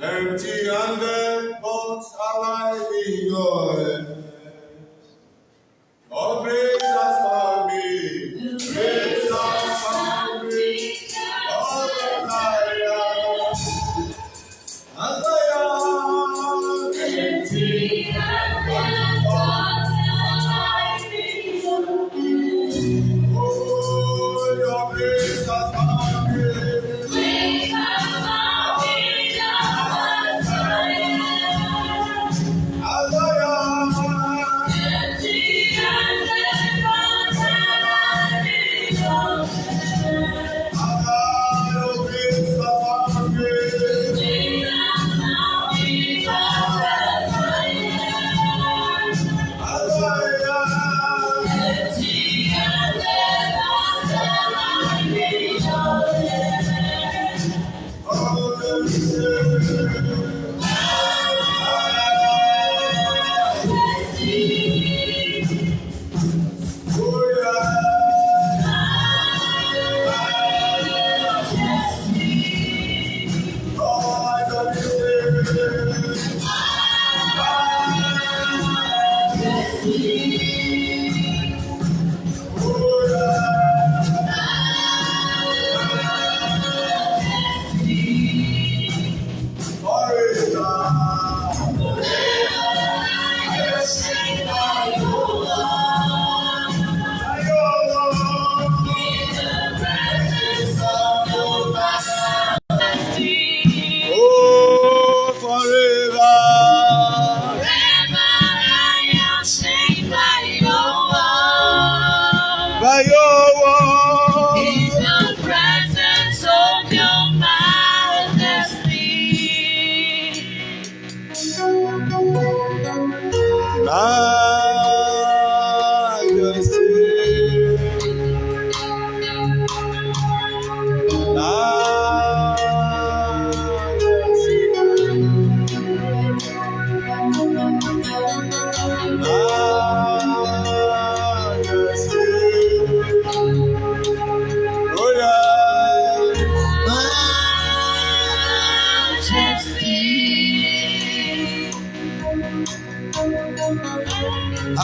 Empty-handed, but alive in your hands. Oh, grace has found me. Grace has found me. All that I am. As I am. Empty-handed, but alive in your hands. Oh, your grace has found me. Grace has found me. As I am.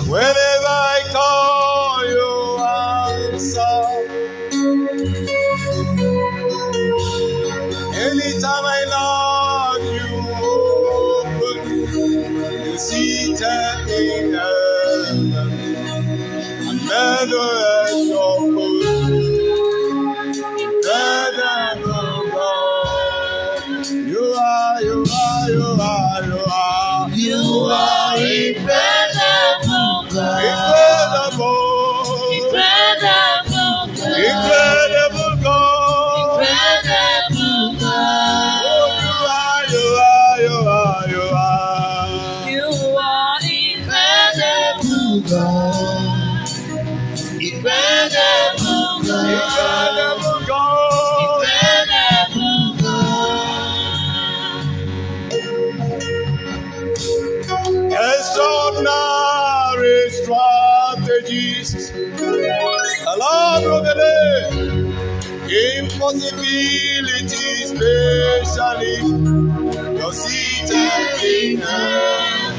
Whenever I call you answer. Anytime I knock you open. You seated in heaven. And never at your foot. Incredible God. You are. You are incredible God. Incredible God. Incredible God. Incredible God. Oh, you are. You are incredible God. Incredible God. Incredible God. Incredible God. Extraordinary strategies. Allah Brother, impossibility specially. You're seated in heaven.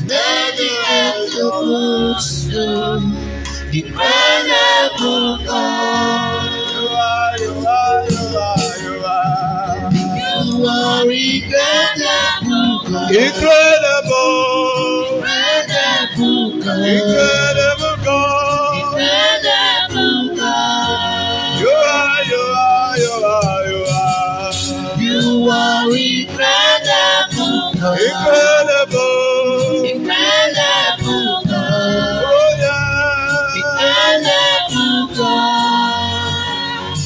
Never at your footstool. Incredible God. You are incredible God. Incredible. Incredible God. Incredible God. Incredible God. You are. You are incredible God. Incredible. Incredible God. Oh yeah. Incredible God.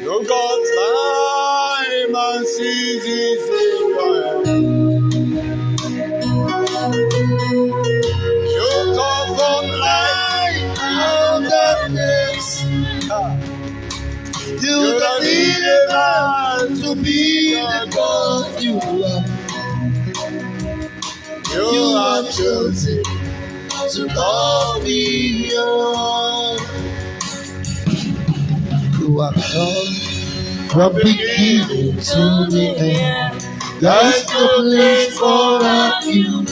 You got time and seasons in your hand. You come from light and darkness. You don't need a man to be the God you are. You are chosen to call me your own. You are God from beginning to the end. There is no place for argument.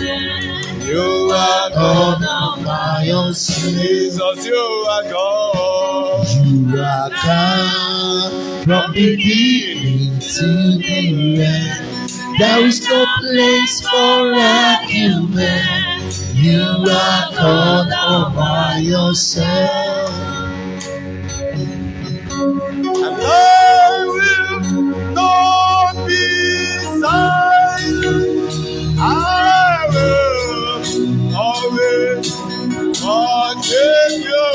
You are God all by yourself. Jesus, you are God. You are God from beginning to the end. There is no place for argument. You are God all by yourself. And I will not be silent. I will always worship you.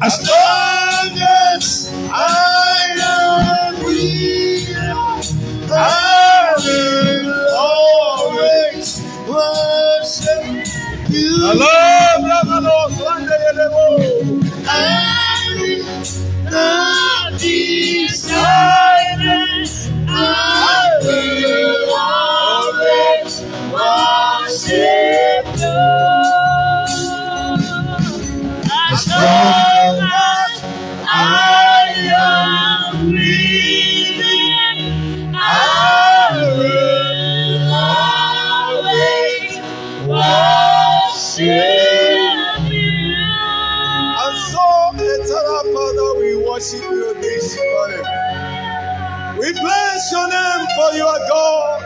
As long as I am breathing, I will always worship you. I will not be silent. I will always worship you. As long as I am breathing, I will always worship you. And so, eternal Father, we worship you this morning. We bless your name for you are God.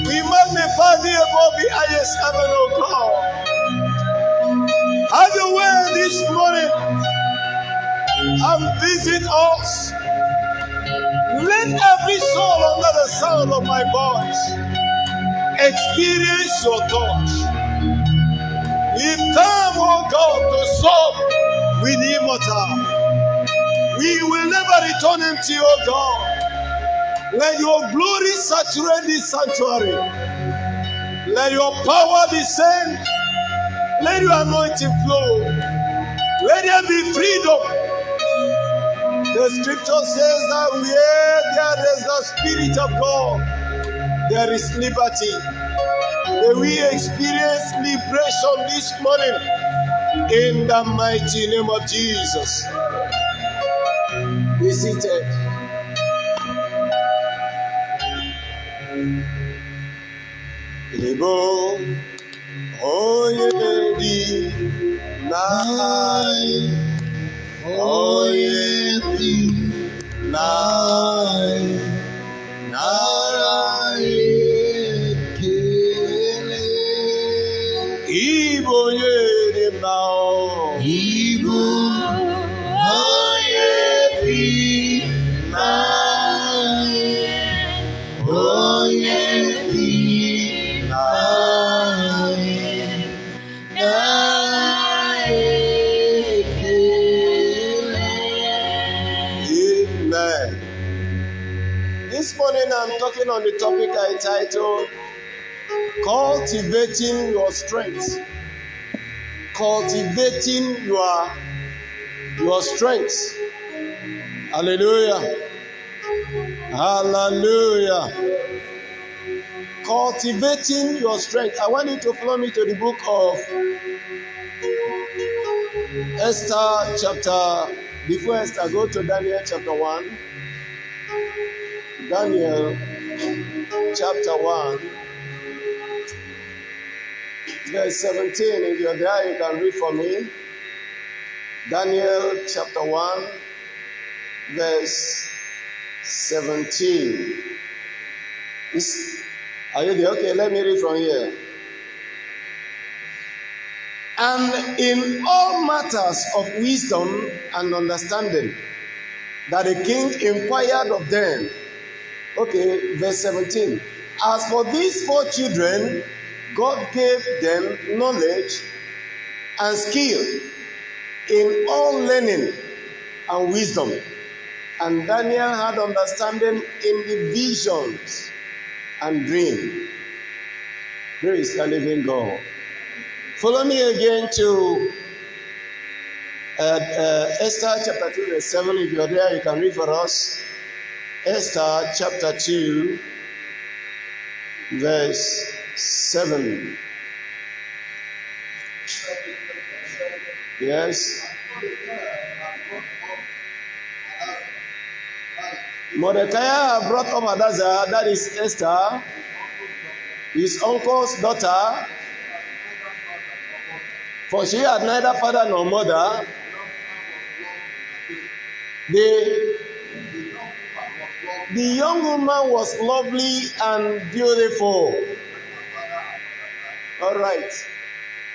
We magnify thee above the highest heaven, O God. Have your way this morning and visit us. Let every soul under the sound of my voice experience your touch. We come, O God, to solve with the immortal. We will never return empty, O God. Let your glory saturate this sanctuary. Let your power descend. Let your anointing flow. Let there be freedom. The scripture says that where there is the Spirit of God, there is liberty. May we experience liberation this morning in the mighty name of Jesus. Be seated. Libo oyedi nai oyedi nai narai kele ibo oyedi nao ibo oyedi nai oyedi. Amen. This morning I'm talking on the topic I titled Cultivating Your Strength. Cultivating your strength. Hallelujah. Hallelujah. Cultivating your strength. I want you to follow me to the book of Esther before Esther, go to Daniel chapter 1. Daniel chapter 1, verse 17. If you're there, you can read for me. Daniel chapter 1, verse 17. Are you there? Okay, let me read from here. And in all matters of wisdom and understanding, that the king inquired of them. Okay, verse 17. As for these 4 children, God gave them knowledge and skill in all learning and wisdom. And Daniel had understanding in the visions and dream. Praise the living God. Follow me again to Esther chapter 2, verse 7. If you're there, you can read for us. Esther chapter 2, verse 7. Yes. Mordecai brought up Hadassah, that is Esther, his uncle's daughter, for she had neither father nor mother. The young woman was lovely and beautiful. All right.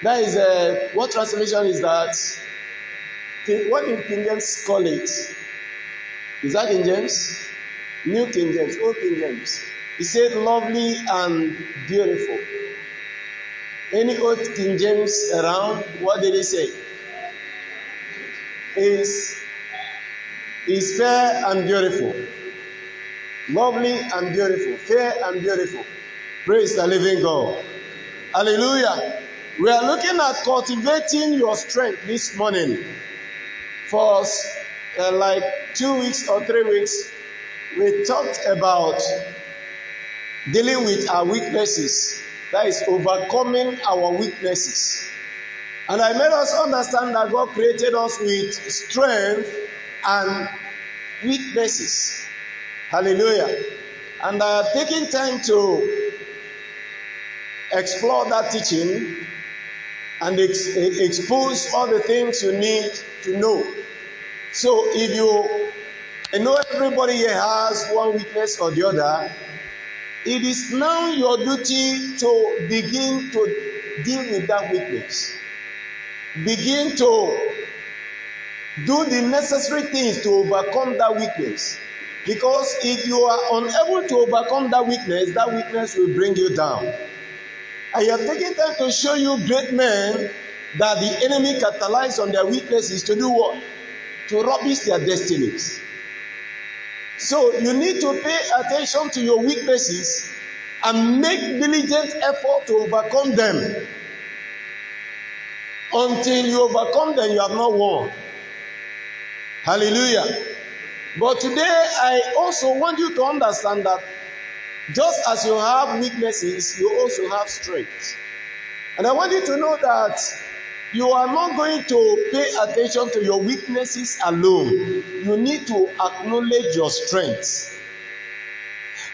That is what translation is that? What did King James call it? Is that King James? New King James, Old King James. He said lovely and beautiful. Any Old King James around? What did he say? Is fair and beautiful. Lovely and beautiful. Fair and beautiful. Praise the living God. Hallelujah. We are looking at cultivating your strength this morning. For like 2 weeks or 3 weeks, we talked about dealing with our weaknesses. That is overcoming our weaknesses. And I made us understand that God created us with strength and weaknesses. Hallelujah. And I have taken time to explore that teaching and expose all the things you need to know. So if I know everybody here has one weakness or the other, it is now your duty to begin to deal with that weakness. Begin to do the necessary things to overcome that weakness. Because if you are unable to overcome that weakness will bring you down. I have taken time to show you great men that the enemy capitalized on their weaknesses to do what? To rubbish their destinies. So you need to pay attention to your weaknesses and make diligent effort to overcome them. Until you overcome them, you have not won. Hallelujah. But today, I also want you to understand that just as you have weaknesses, you also have strength. And I want you to know that you are not going to pay attention to your weaknesses alone. You need to acknowledge your strengths.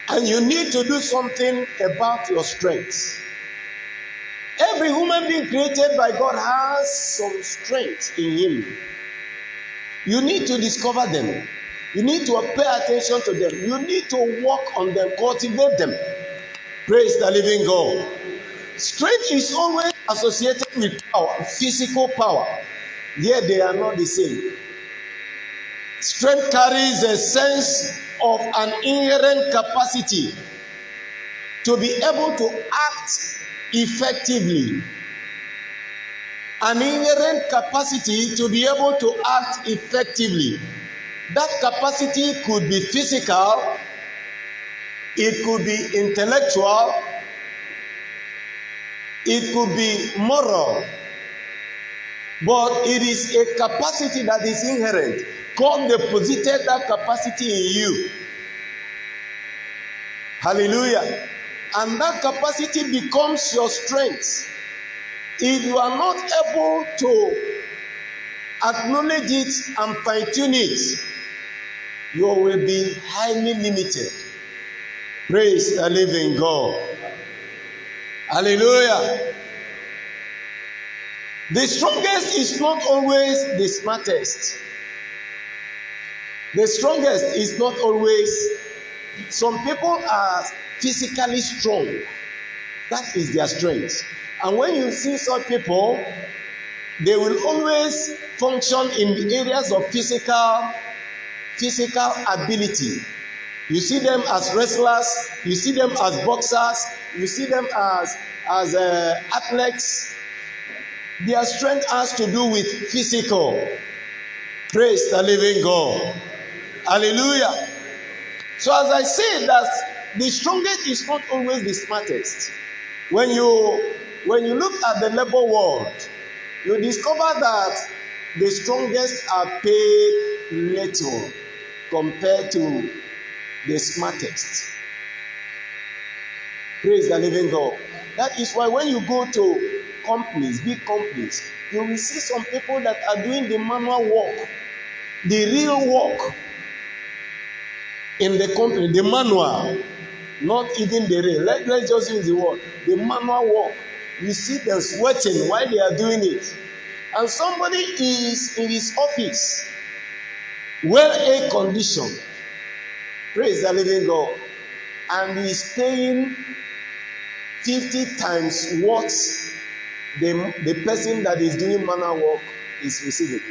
And you need to do something about your strengths. Every human being created by God has some strength in him. You need to discover them. You need to pay attention to them. You need to work on them, cultivate them. Praise the living God. Strength is always associated with power, physical power. Yet they are not the same. Strength carries a sense of an inherent capacity to be able to act effectively. An inherent capacity to be able to act effectively. That capacity could be physical, it could be intellectual, it could be moral, but it is a capacity that is inherent. God deposited that capacity in you. Hallelujah. And that capacity becomes your strength. If you are not able to acknowledge it and fine-tune it, you will be highly limited. Praise the living God. Hallelujah. The strongest is not always the smartest. The strongest is not always. Some people are physically strong. That is their strength. And when you see such people, they will always function in the areas of physical ability. You see them as wrestlers, you see them as boxers, you see them as athletes. Their strength has to do with physical. Praise the living God. Hallelujah. So as I say that the strongest is not always the smartest. When you look at the labor world, you discover that the strongest are paid little compared to the smartest. Praise the living God. That is why when you go to companies, big companies, you will see some people that are doing the manual work, the real work in the company, the manual, not even the real. Let's just use the word, the manual work. You see them sweating while they are doing it. And somebody is in his office, well air conditioned, praise the living God, and he is paying 50 times what the person that is doing manual work is receiving.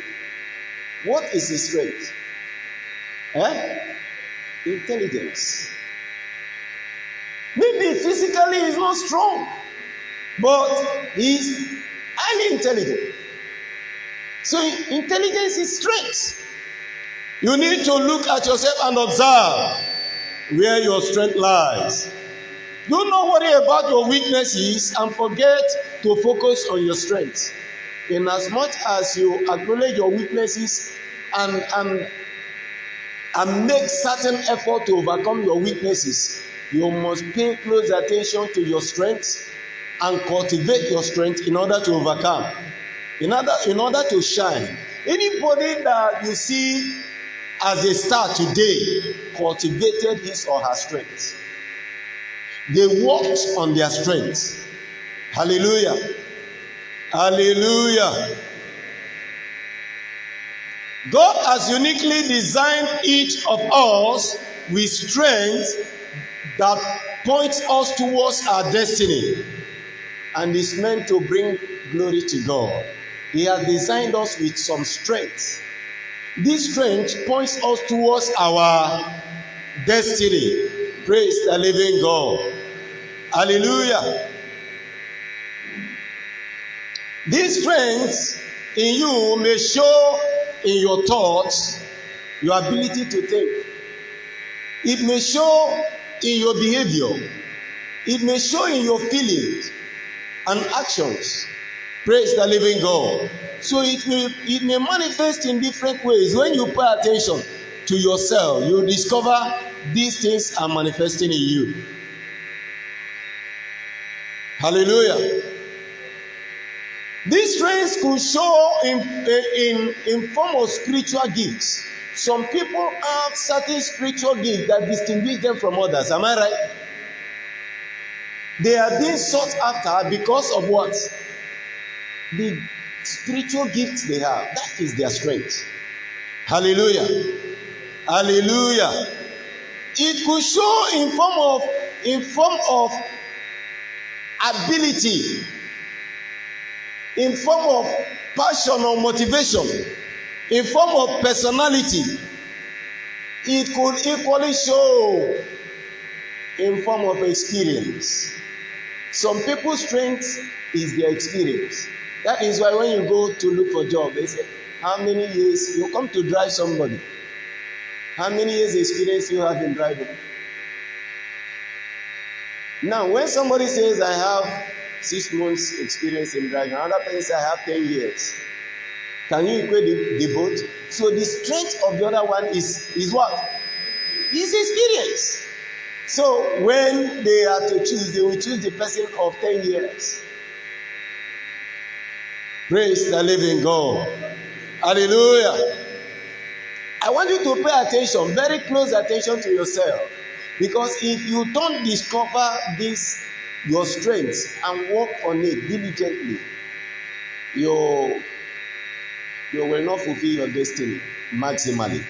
What is his strength? Intelligence. Maybe physically he's not strong, but he's highly intelligent. So intelligence is strength. You need to look at yourself and observe where your strength lies. Do not worry about your weaknesses and forget to focus on your strengths. In as much as you acknowledge your weaknesses and make certain effort to overcome your weaknesses, you must pay close attention to your strengths and cultivate your strength in order to overcome, in order to shine. Anybody that you see as a star today cultivated his or her strength. They worked on their strength. Hallelujah. Hallelujah. God has uniquely designed each of us with strength that points us towards our destiny and is meant to bring glory to God. He has designed us with some strength. This strength points us towards our destiny. Praise the living God. Hallelujah. This strength in you may show in your thoughts, your ability to think. It may show in your behavior. It may show in your feelings and actions. Praise the living God. So it may manifest in different ways. When you pay attention to yourself, you discover these things are manifesting in you. Hallelujah. These strengths could show in form of spiritual gifts. Some people have certain spiritual gifts that distinguish them from others. Am I right? They are being sought after because of what? The spiritual gifts they have. That is their strength. Hallelujah. Hallelujah. It could show in form of ability, in form of passion or motivation, in form of personality. It could equally show in form of experience. Some people's strength is their experience. That is why when you go to look for a job, they say, how many years you come to drive somebody? How many years experience you have in driving? Now, when somebody says, I have 6 months experience in driving, another person says, I have 10 years. Can you equate the both? So the strength of the other one is what? Is experience. So when they are to choose, they will choose the person of 10 years. Praise the living God. Hallelujah. I want you to pay attention, very close attention to yourself. Because if you don't discover this, your strengths, and work on it diligently, you will not fulfill your destiny maximally.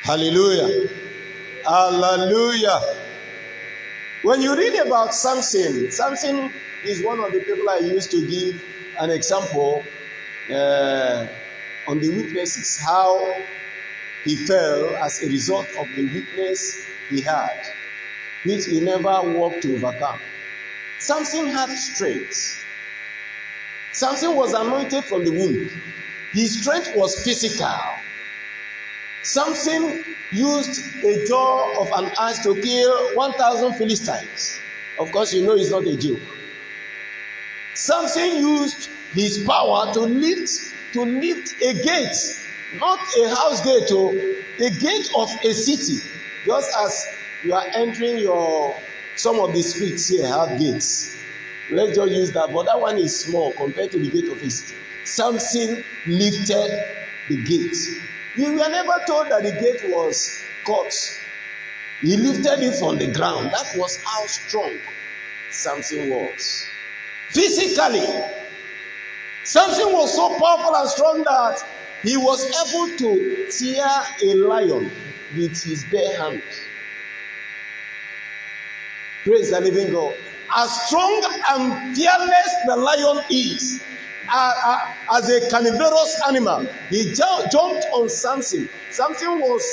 Hallelujah. Hallelujah. When you read about Samson is one of the people I used to give an example on the weaknesses, how he fell as a result of the weakness he had, which he never worked to overcome. Samson had strength. Samson was anointed from the womb. His strength was physical. Samson used a jaw of an ass to kill 1,000 Philistines. Of course, you know it's not a joke. Samson used his power to lift a gate, not a house gate, a gate of a city. Just as you are entering some of the streets here have gates. Let's just use that. But that one is small compared to the gate of East. Samson lifted the gate. We were never told that the gate was cut. He lifted it from the ground. That was how strong Samson was. Physically, Samson was so powerful and strong that he was able to tear a lion with his bare hand. Praise the living God. As strong and fearless the lion is, as a carnivorous animal, he jumped on Samson. Samson was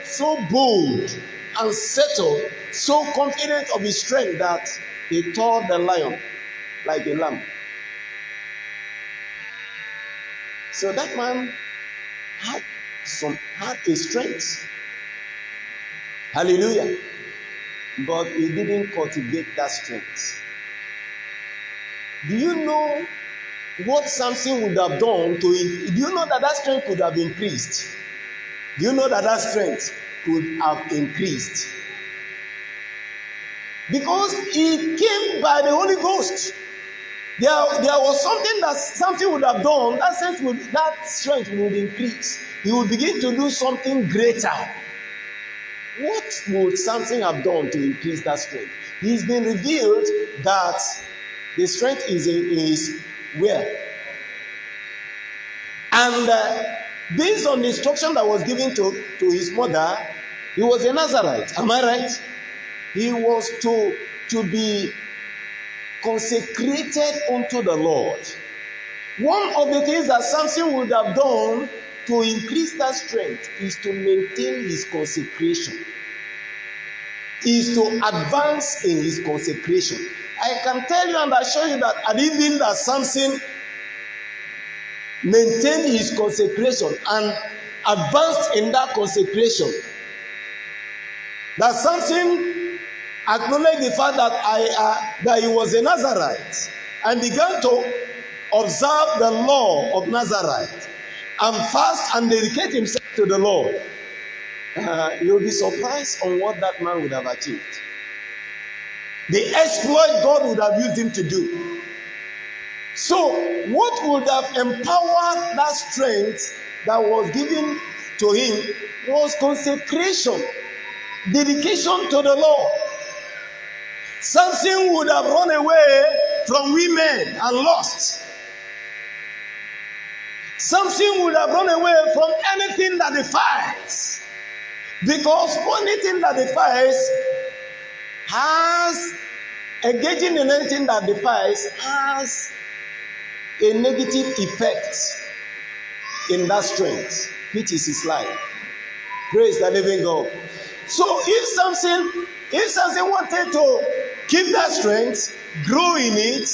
so bold and settled, so confident of his strength that he tore the lion like a lamb. So that man had a strength. Hallelujah. But he didn't cultivate that strength. Do you know what Samson would have done do you know that strength could have increased? Do you know that strength could have increased? Because he came by the Holy Ghost. There was something that Samson would have done, that strength would increase. He would begin to do something greater. What would Samson have done to increase that strength? He's been revealed that the strength is where? And based on the instruction that was given to his mother, he was a Nazarite. Am I right? He was to be consecrated unto the Lord. One of the things that Samson would have done to increase that strength is to maintain his consecration, is to advance in his consecration. I can tell you and assure you that at even that Samson maintained his consecration and advanced in that consecration, that Samson acknowledged the fact that he was a Nazarite and began to observe the law of Nazarite and fast and dedicate himself to the Lord. You'll be surprised on what that man would have achieved. The exploit God would have used him to do. So, what would have empowered that strength that was given to him was consecration, dedication to the Lord. Samson would have run away from women and lost. Samson would have run away from anything that defiles. Because anything that defiles engaging in anything that defiles has a negative effect in that strength, which is his life. Praise the living God. So if Samson wanted to keep that strength, grow in it,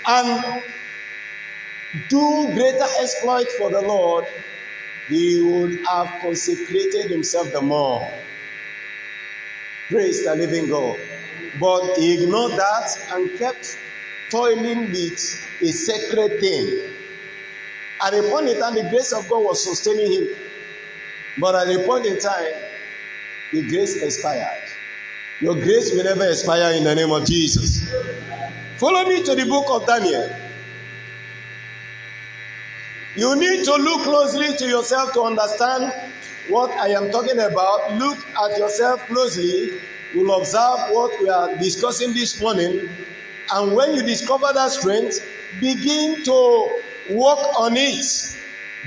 and do greater exploits for the Lord, he would have consecrated himself the more. Praise the living God. But he ignored that and kept toiling with a sacred thing. At a point in time, the grace of God was sustaining him. But at a point in time, the grace expired. Your grace will never expire in the name of Jesus. Follow me to the book of Daniel. You need to look closely to yourself to understand what I am talking about. Look at yourself closely. You'll observe what we are discussing this morning. And when you discover that strength, begin to work on it.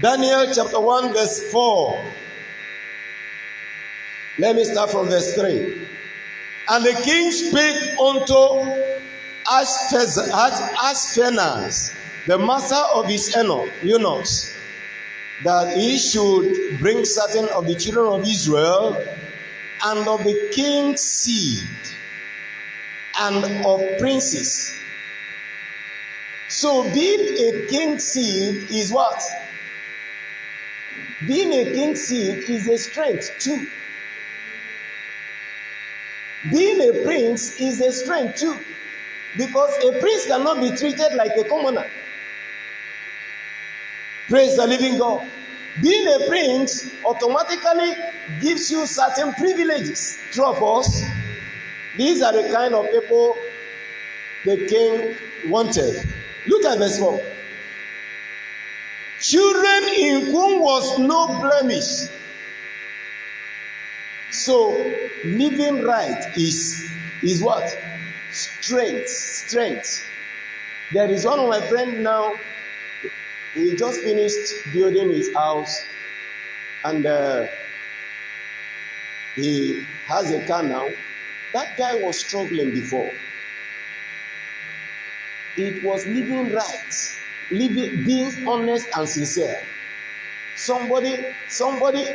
Daniel chapter 1 verse 4. Let me start from verse 3. And the king spake unto Ashpenaz, the master of his eunuchs, that he should bring certain of the children of Israel and of the king's seed and of princes. So being a king's seed is what? Being a king's seed is a strength too. Being a prince is a strength too. Because a prince cannot be treated like a commoner. Praise the living God. Being a prince automatically gives you certain privileges. True of us, these are the kind of people the king wanted. Look at verse 4. Children in whom was no blemish. So living right is what? Strength. There is one of my friends now. He just finished building his house, and he has a car now. That guy was struggling before. It was living right, being honest and sincere. Somebody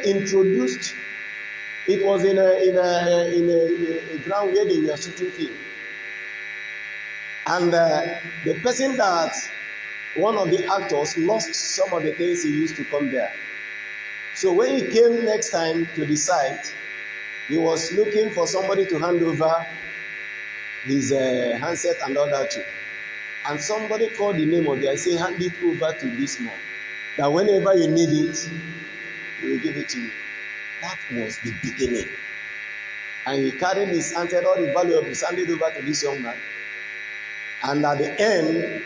introduced. It was in a ground where they were shooting film, and the person that one of the actors lost some of the things he used to come there. So when he came next time to the site, he was looking for somebody to hand over his handset and all that too. And somebody called the name of it and said, hand it over to this man. That whenever you need it, he will give it to you. That was the beginning. And he carried his handset, all the value of his, handed over to this young man. And at the end,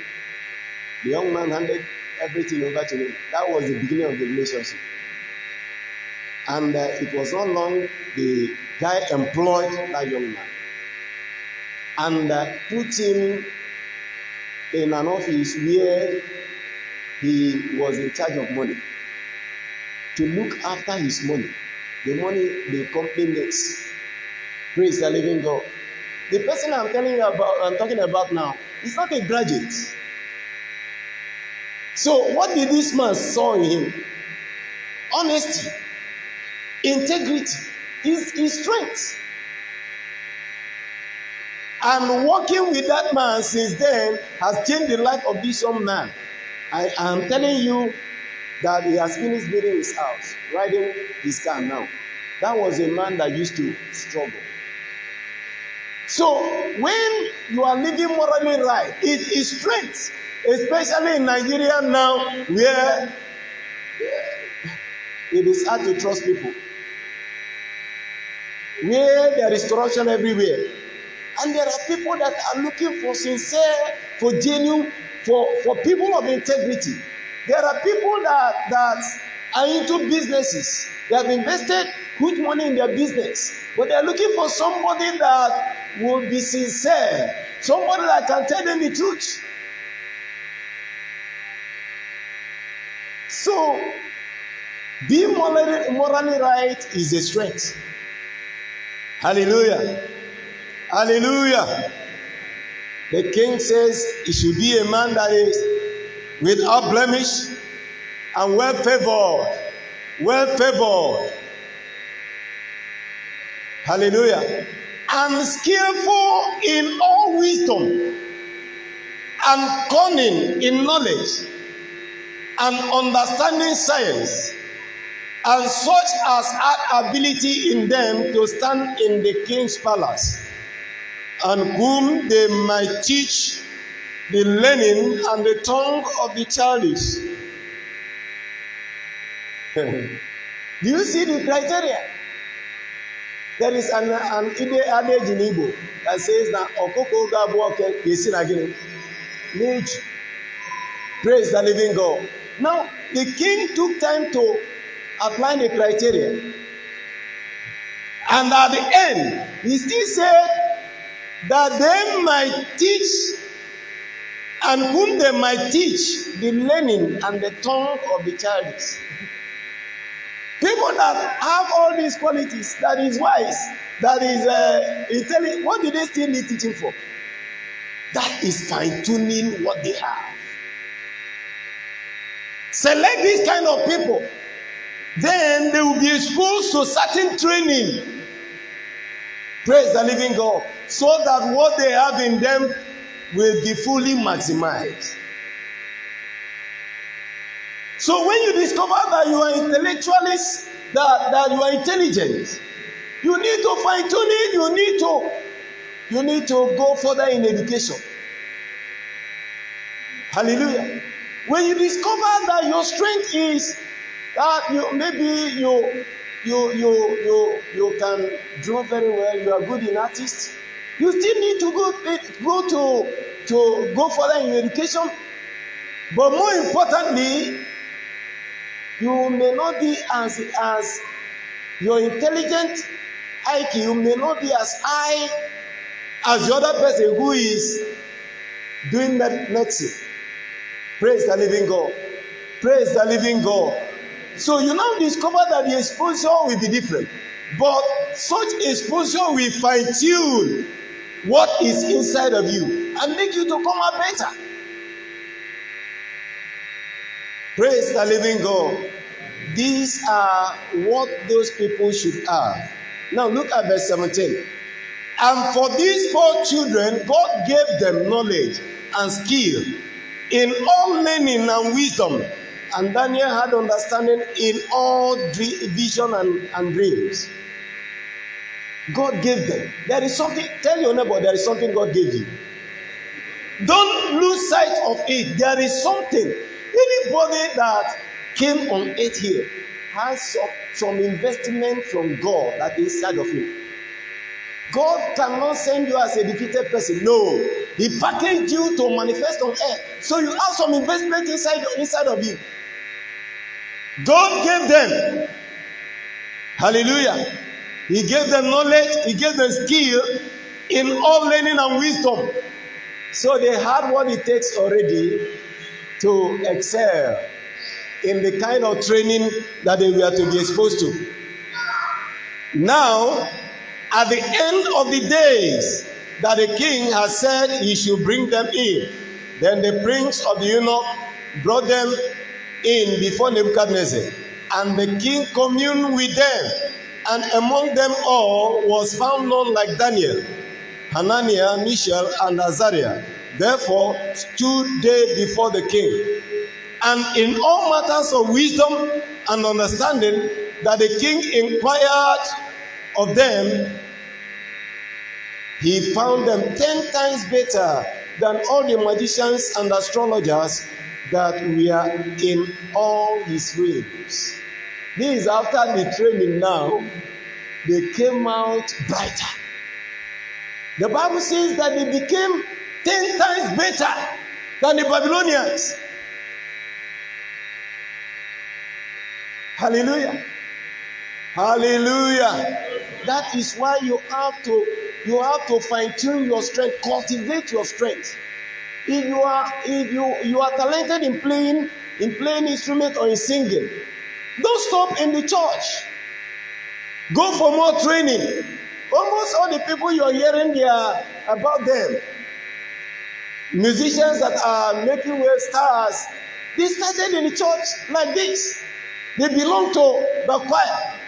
the young man handed everything over to him. That was the beginning of the relationship. And it was not long, the guy employed that young man and put him in an office where he was in charge of money, to look after his money, the money the company makes. Praise the living God. The person I'm talking about now is not a graduate. So what did this man saw in him? Honesty, integrity, his strength. And working with that man since then has changed the life of this young man. I am telling you that he has finished building his house, riding his car now. That was a man that used to struggle. So when you are living morally right, it is strength, especially in Nigeria now, where it is hard to trust people, where there is corruption everywhere. And there are people that are looking for sincere, for genuine, for people of integrity. There are people that are into businesses. They have invested huge money in their business, but they are looking for somebody that will be sincere, somebody that can tell them the truth. So, being morally right is a strength. Hallelujah. Hallelujah. The king says he should be a man that is without blemish and well favored. Well favored. Hallelujah. And skillful in all wisdom and cunning in knowledge and understanding science, and such as had ability in them to stand in the king's palace, and whom they might teach the learning and the tongue of the childish. Do you see the criteria? There is an adage in Igbo that says that Okoko Gabuoke Yesinagini. Praise the living God. Now, the king took time to apply the criteria. And at the end, he still said that they might teach, and whom they might teach the learning and the tongue of the childish. People that have all these qualities, that is wise, that is intelligent, what do they still need teaching for? That is fine-tuning what they have. Select these kind of people. Then they will be exposed to certain training. Praise the living God. So that what they have in them will be fully maximized. So when you discover that you are intellectualist, that you are intelligent, you need to fine tune it. You need to go further in education. Hallelujah. When you discover that your strength is that you can draw very well, you are good in artists, you still need to go to go further in your education. But more importantly, you may not be as your intelligent IQ may not be as high as the other person who is doing medicine. Praise the living God. Praise the living God. So you now discover that the exposure will be different. But such exposure will fine-tune what is inside of you and make you to come out better. Praise the living God. These are what those people should have. Now look at verse 17. And for these 4 children, God gave them knowledge and skill in all learning and wisdom. And Daniel had understanding in all vision and dreams. God gave them. There is something, tell your neighbor, there is something God gave you. Don't lose sight of it. There is something. Anybody that came on earth here has some investment from God that is inside of him. God cannot send you as a defeated person. No. He packaged you to manifest on earth. So you have some investment inside of you. God gave them. Hallelujah. He gave them knowledge. He gave them skill in all learning and wisdom. So they had what it takes already to excel in the kind of training that they were to be exposed to. Now, at the end of the days that the king has said he should bring them in, then the prince of the eunuch brought them in before Nebuchadnezzar, and the king communed with them, and among them all was found none like Daniel, Hananiah, Mishael, and Azariah. Therefore stood they before the king, and in all matters of wisdom and understanding that the king inquired of them, he found them 10 times better than all the magicians and astrologers that were in all his realms. This is after the training. Now they came out brighter. The Bible says that they became 10 times better than the Babylonians. Hallelujah. Hallelujah. That is why you have to fine-tune your strength, cultivate your strength. If you are talented in playing instrument or in singing, don't stop in the church. Go for more training. Almost all the people you are hearing there about them, musicians that are making wave stars, they started in the church like this. They belong to the choir.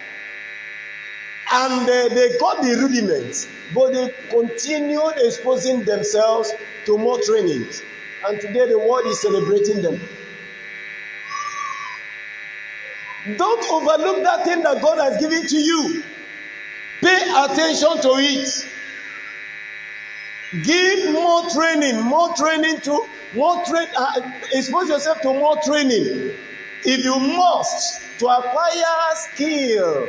And they got the rudiments, but they continued exposing themselves to more trainings. And today the world is celebrating them. Don't overlook that thing that God has given to you. Pay attention to it. Give more training expose yourself to more training. If you must, to acquire skill.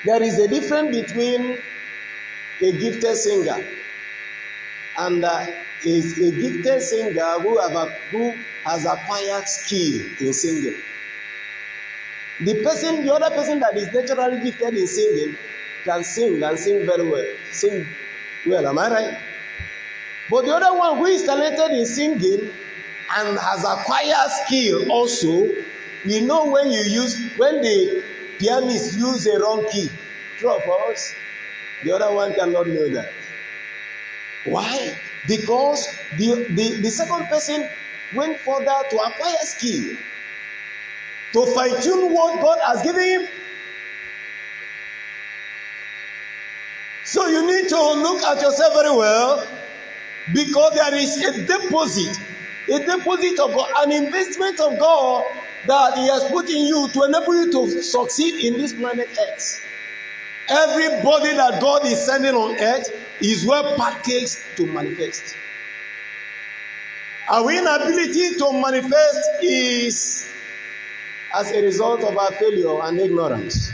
There is a difference between a gifted singer and is a gifted singer who has acquired skill in singing. The other person that is naturally gifted in singing can sing and sing very well. Sing well, am I right? But the other one who is talented in singing and has acquired skill also, you know when the pianist use a wrong key, true of us, the other one cannot know that. Why? Because the second person went further to acquire skill, to fine-tune what God has given him. So you need to look at yourself very well, because there is a deposit of God, an investment of God that he has put in you to enable you to succeed in this planet Earth. Everybody that God is sending on earth is well packaged to manifest. Our inability to manifest is as a result of our failure and ignorance.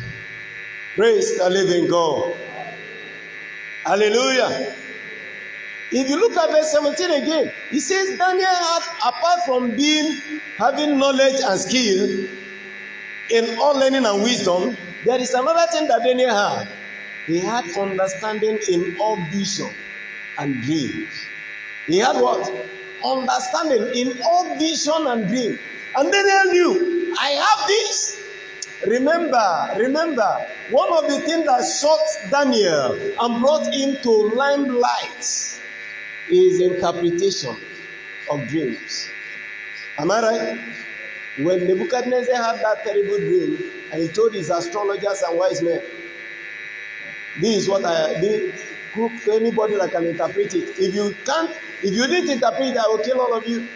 Praise the living God. Hallelujah. If you look at verse 17 again, it says Daniel had, apart from having knowledge and skill in all learning and wisdom, there is another thing that Daniel had. He had understanding in all vision and dreams. He had what? Understanding in all vision and dream. And Daniel knew, I have this. Remember, one of the things that shocked Daniel and brought him to limelight is interpretation of dreams. Am I right? When Nebuchadnezzar had that terrible dream, and he told his astrologers and wise men, this is what anybody that can interpret it. If you didn't interpret it, I will kill all of you.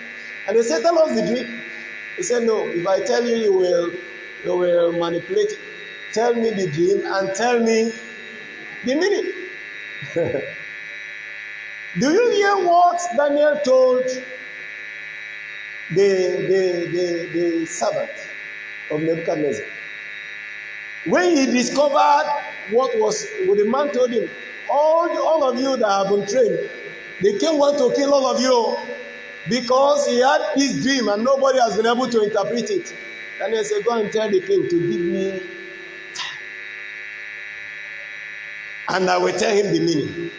And they said, tell us the dream. He said, no, if I tell you, you will manipulate it. Tell me the dream and tell me the meaning. Do you hear what Daniel told the servant of Nebuchadnezzar? When he discovered what the man told him, all of you that have been trained, they came want to kill all of you because he had this dream and nobody has been able to interpret it. Daniel said, go and tell the king to give me time, and I will tell him the meaning.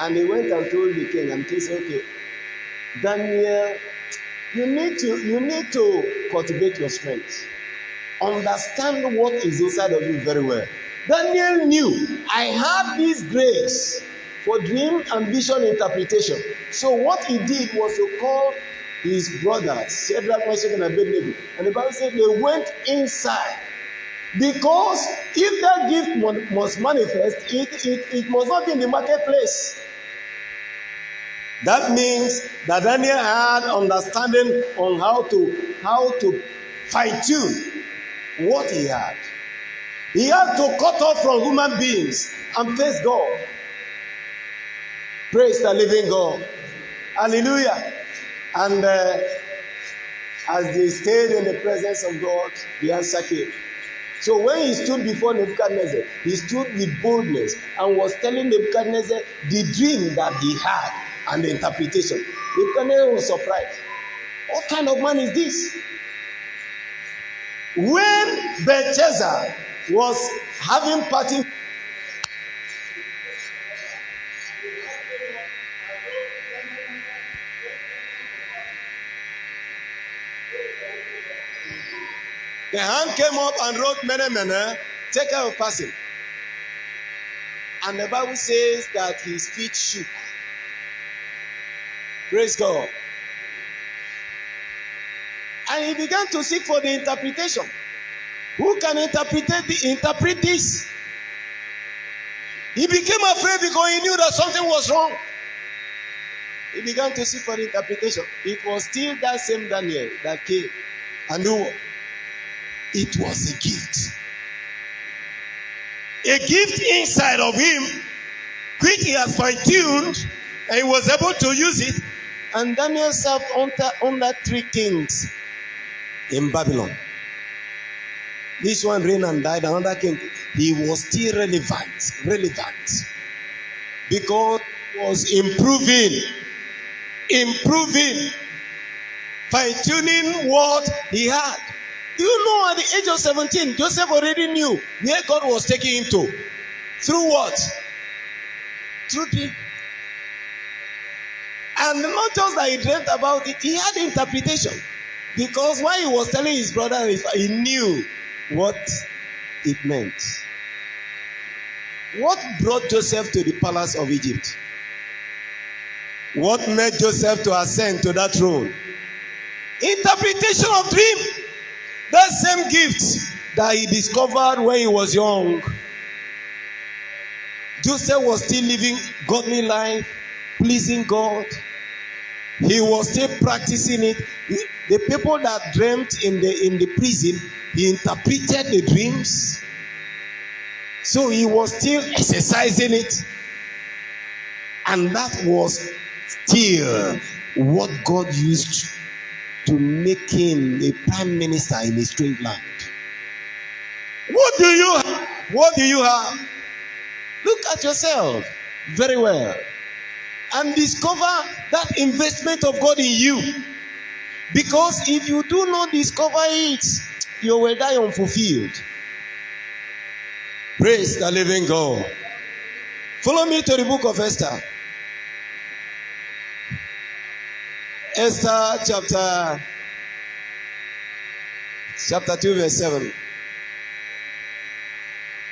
And he went and told the king, and he said, okay, Daniel, you need to cultivate your strength. Understand what is inside of you very well. Daniel knew, I have this grace for dream and vision interpretation. So what he did was to call his brothers, Shadrach, Meshach, and Abednego. And the Bible said they went inside. Because if that gift must manifest, it must not be in the marketplace. That means that Daniel had understanding on how to fine-tune what he had. He had to cut off from human beings and face God. Praise the living God. Hallelujah. And as they stayed in the presence of God, the answer came. So when he stood before Nebuchadnezzar, he stood with boldness and was telling Nebuchadnezzar the dream that he had and the interpretation. Nebuchadnezzar was surprised. What kind of man is this? When Belshazzar was having party, the hand came up and wrote, Mene, take care of person. And the Bible says that his feet shook. Praise God. And he began to seek for the interpretation. Who can interpret this? He became afraid because he knew that something was wrong. He began to seek for the interpretation. It was still that same Daniel that came and knew it was a gift. A gift inside of him, which he has fine-tuned, and he was able to use it. And Daniel served under 3 kings in Babylon. This one reigned and died, another king. He was still relevant. Because he was improving, fine-tuning what he had. Do you know at the age of 17, Joseph already knew where God was taking him to? Through what? Through dream. And not just that he dreamt about it, he had interpretation. Because while he was telling his brother, he knew what it meant. What brought Joseph to the palace of Egypt? What made Joseph to ascend to that throne? Interpretation of dream. That same gift that he discovered when he was young. Joseph was still living godly life, pleasing God. He was still practicing it. The people that dreamt in the prison, he interpreted the dreams. So he was still exercising it. And that was still what God used to make him a prime minister in a strange land. What do you have? What do you have? Look at yourself very well. and discover that investment of God in you. Because if you do not discover it, you will die unfulfilled. Praise the living God. Follow me to the book of Esther. Esther chapter 2 verse 7.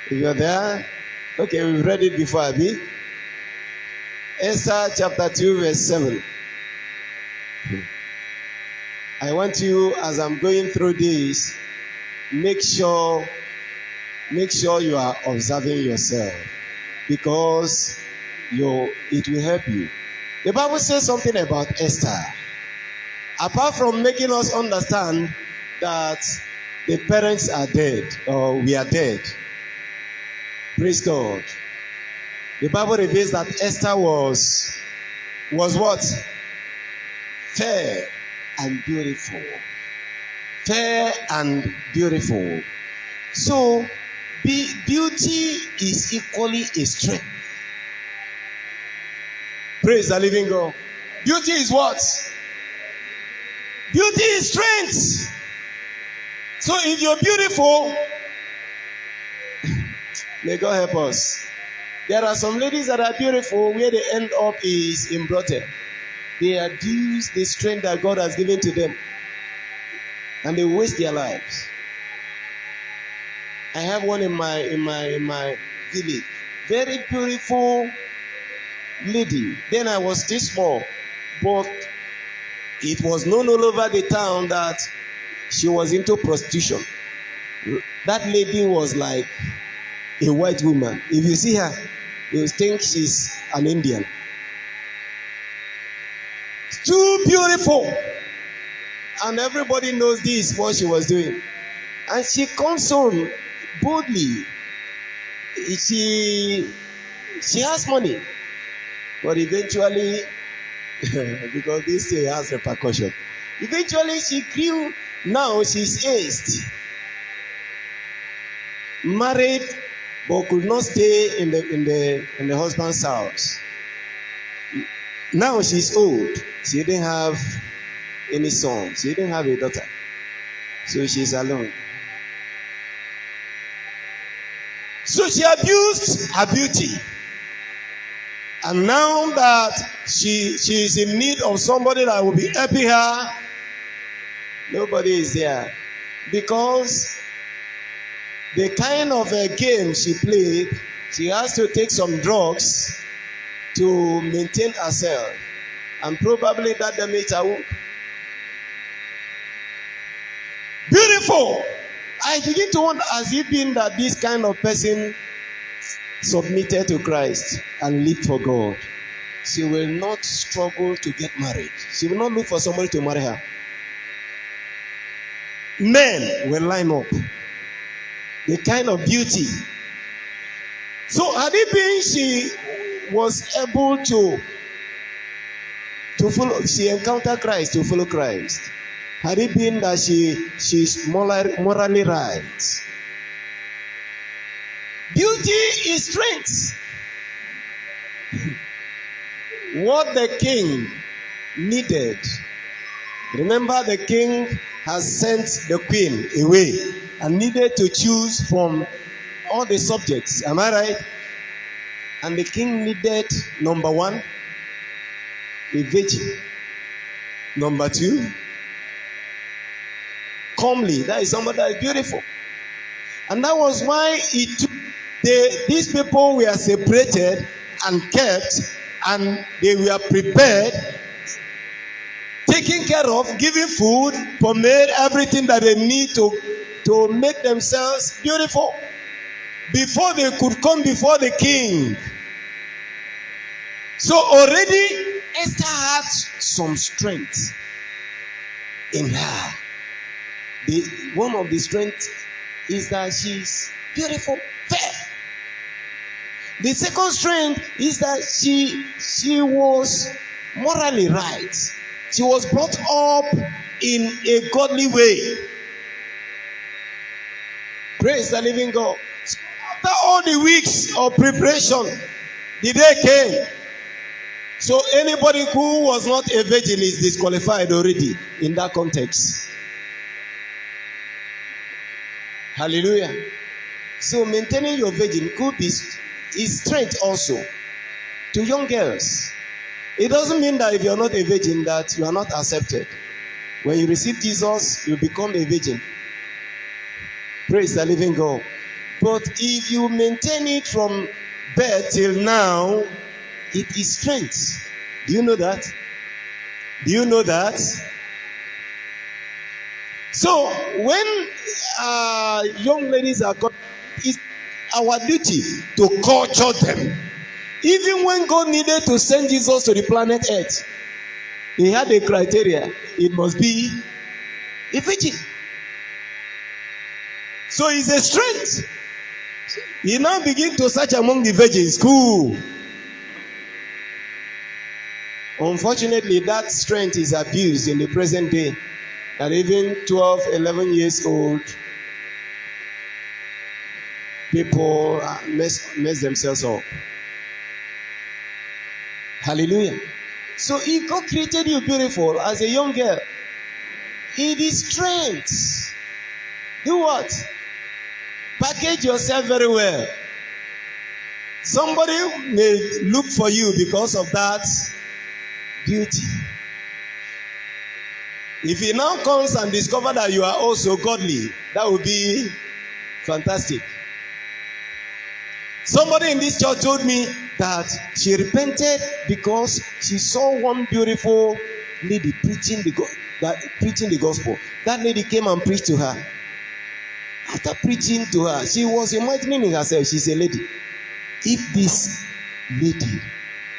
If you're there, okay, we've read it before, Abi. Esther chapter 2 verse 7. I want you, as I'm going through this, make sure you are observing yourself, because it will help you. The Bible says something about Esther. Apart from making us understand that the parents are dead, or we are dead, praise God. The Bible reveals that Esther was what? Fair and beautiful. Fair and beautiful. So, beauty is equally a strength. Praise the living God. Beauty is what? Beauty is strength. So if you're beautiful, may God help us. There are some ladies that are beautiful, where they end up is in brothel. They abuse the strength that God has given to them, and they waste their lives. I have one in my village, very beautiful lady. Then I was still small, but it was known all over the town that she was into prostitution. That lady was like a white woman. If you see her, you think she's an Indian. Too beautiful. And everybody knows this, what she was doing. And she comes home boldly. She has money. But eventually, because this thing has repercussion, eventually she grew. Now she's aged, married, but could not stay in the husband's house. Now she's old. She didn't have any son. She didn't have a daughter, so she's alone. So she abused her beauty. And now that she is in need of somebody that will be helping her, nobody is there. Because the kind of a game she played, she has to take some drugs to maintain herself. And probably that damaged her womb. Beautiful! I begin to wonder, has it been that this kind of person submitted to Christ and lived for God, she will not struggle to get married. She will not look for somebody to marry her. Men will line up. The kind of beauty. So had it been she was able to follow, she encountered Christ, to follow Christ. Had it been that she's morally right. Beauty is strength. What the king needed. Remember, the king has sent the queen away and needed to choose from all the subjects. Am I right? And the king needed, number one, a virgin. Number two, comely. That is somebody that is beautiful. And that was why it took. These people were separated and kept, and they were prepared, taken care of, given food, pomade, everything that they need to make themselves beautiful before they could come before the king. So already Esther had some strength in her. One of the strengths is that she's beautiful, fair. The second strength is that she was morally right. She was brought up in a godly way. Praise the living God. After all the weeks of preparation, the day came. So anybody who was not a virgin is disqualified already in that context. Hallelujah. So maintaining your virgin could be is strength also to young girls. It doesn't mean that if you're not a virgin that you are not accepted. When you receive Jesus, you become a virgin. Praise the living God. But if you maintain it from birth till now, it is strength. Do you know that? Do you know that? So when young ladies are caught, it's our duty to culture them. Even when God needed to send Jesus to the planet Earth, he had a criteria. It must be a virgin. So it's a strength. He now begin to search among the virgins. Cool. Unfortunately, that strength is abused in the present day. And even 12, 11 years old people mess themselves up. Hallelujah. So if God created you beautiful as a young girl, it is strength. Do what? Package yourself very well. Somebody may look for you because of that beauty. If he now comes and discovers that you are also godly, that would be fantastic. Somebody in this church told me that she repented because she saw one beautiful lady preaching the gospel. That lady came and preached to her. After preaching to her, she was imagining herself, she's a lady. If this lady,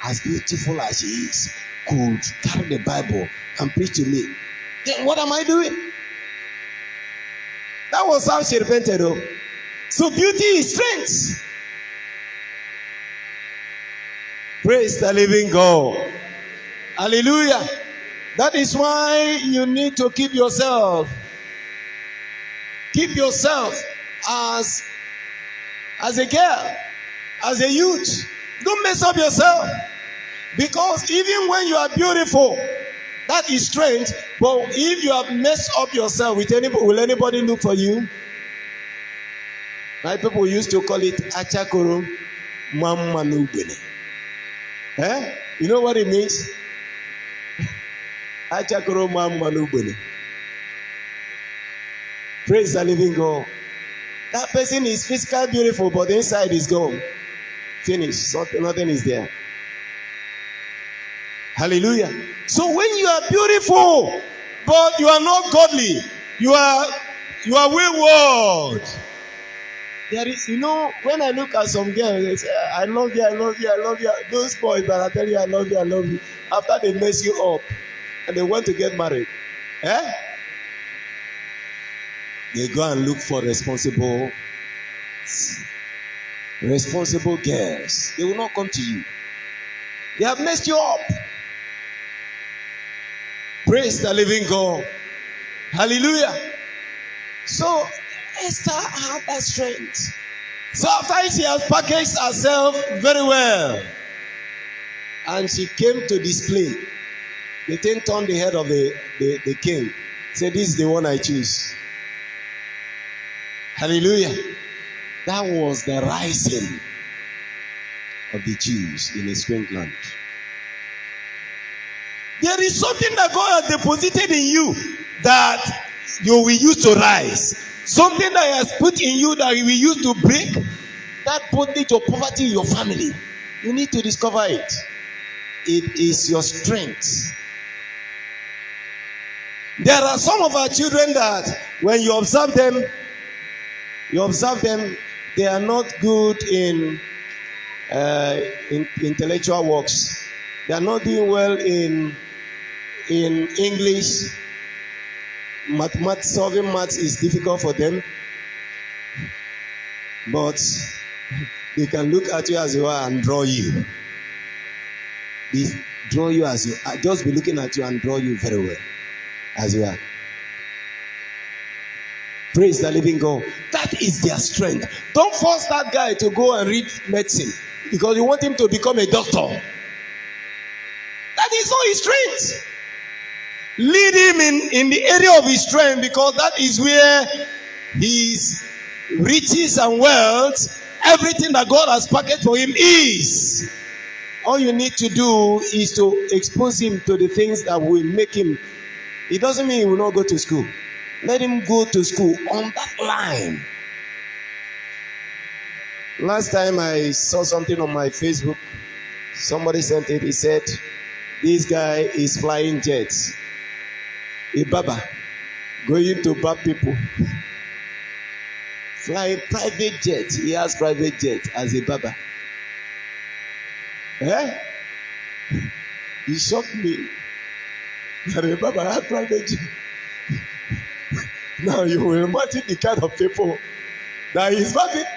as beautiful as she is, could carry the Bible and preach to me, then what am I doing? That was how she repented. So beauty is strength. Praise the living God. Hallelujah. That is why you need to keep yourself as a girl, as a youth. Don't mess up yourself. Because even when you are beautiful, that is strength. But if you have messed up yourself, will anybody look for you? My people used to call it Achakoro Mamanubene. You know what it means? Achakoro Mamanubene. Praise the living God. That person is physically beautiful, but the inside is gone. Finished. Nothing is there. Hallelujah. So when you are beautiful, but you are not godly, you are wayward. There is, when I look at some girls, they say, I love you, I love you, I love you. Those boys that I tell you, I love you, I love you. After they mess you up and they want to get married, they go and look for responsible girls. They will not come to you. They have messed you up. Praise the living God. Hallelujah. So Esther had that strength. So after she has packaged herself very well, and she came to display, the thing turned the head of the king. Said, this is the one I choose. Hallelujah. That was the rising of the Jews in a strange land. There is something that God has deposited in you that you will use to rise. Something that He has put in you that He will use to break that bondage of poverty in your family. You need to discover it. It is your strength. There are some of our children that when you observe them, they are not good in intellectual works. They are not doing well in English. Mathematics, solving maths is difficult for them. But they can look at you as you are and draw you. They draw you as you are. Just be looking at you and draw you very well as you are. Praise the living God. That is their strength. Don't force that guy to go and read medicine because you want him to become a doctor. his strength. Lead him in the area of his strength, because that is where his riches and wealth, everything that God has packaged for him is. All you need to do is to expose him to the things that will make him. It doesn't mean he will not go to school. Let him go to school on that line. Last time I saw something on my Facebook. Somebody sent it. He said, this guy is flying jets. A baba going to bab people. Flying private jet. He has private jet as a baba. He shocked me. That a baba had private jet. Now you will imagine the kind of people that he's babbing.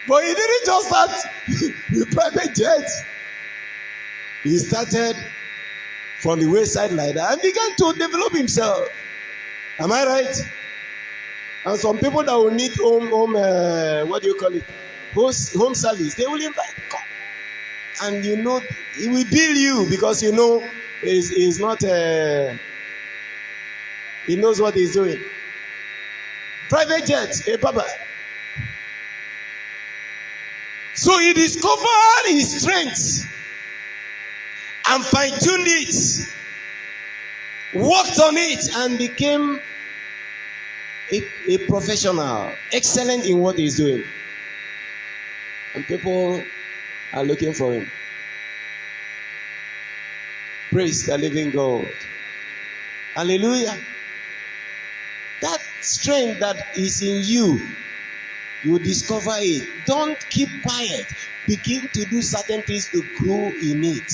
But he didn't just start with private jets. He started from the wayside like that and began to develop himself. Am I right? And some people that will need home service, they will invite, come. And he will bill you, because he's not, he knows what he's doing. Private jet, a baba. So he discovered his strength and fine-tuned it, worked on it, and became a professional, excellent in what he's doing. And people are looking for him. Praise the living God. Hallelujah. That strength that is in you, you will discover it. Don't keep quiet. Begin to do certain things to grow in it.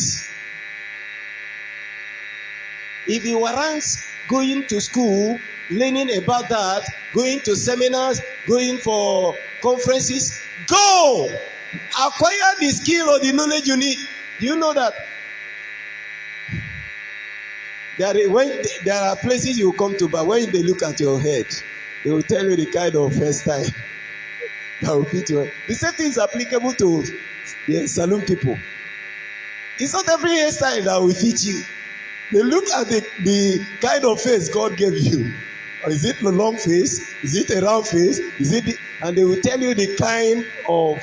If you warrant going to school, learning about that, going to seminars, going for conferences, go! Acquire the skill or the knowledge you need. Do you know that? There are places you come to, but when they look at your head, they will tell you the kind of hairstyle that will fit you. The same thing is applicable to the saloon people. It's not every hairstyle that will fit you. They look at the kind of face God gave you. Is it a long face? Is it a round face? And they will tell you the kind of.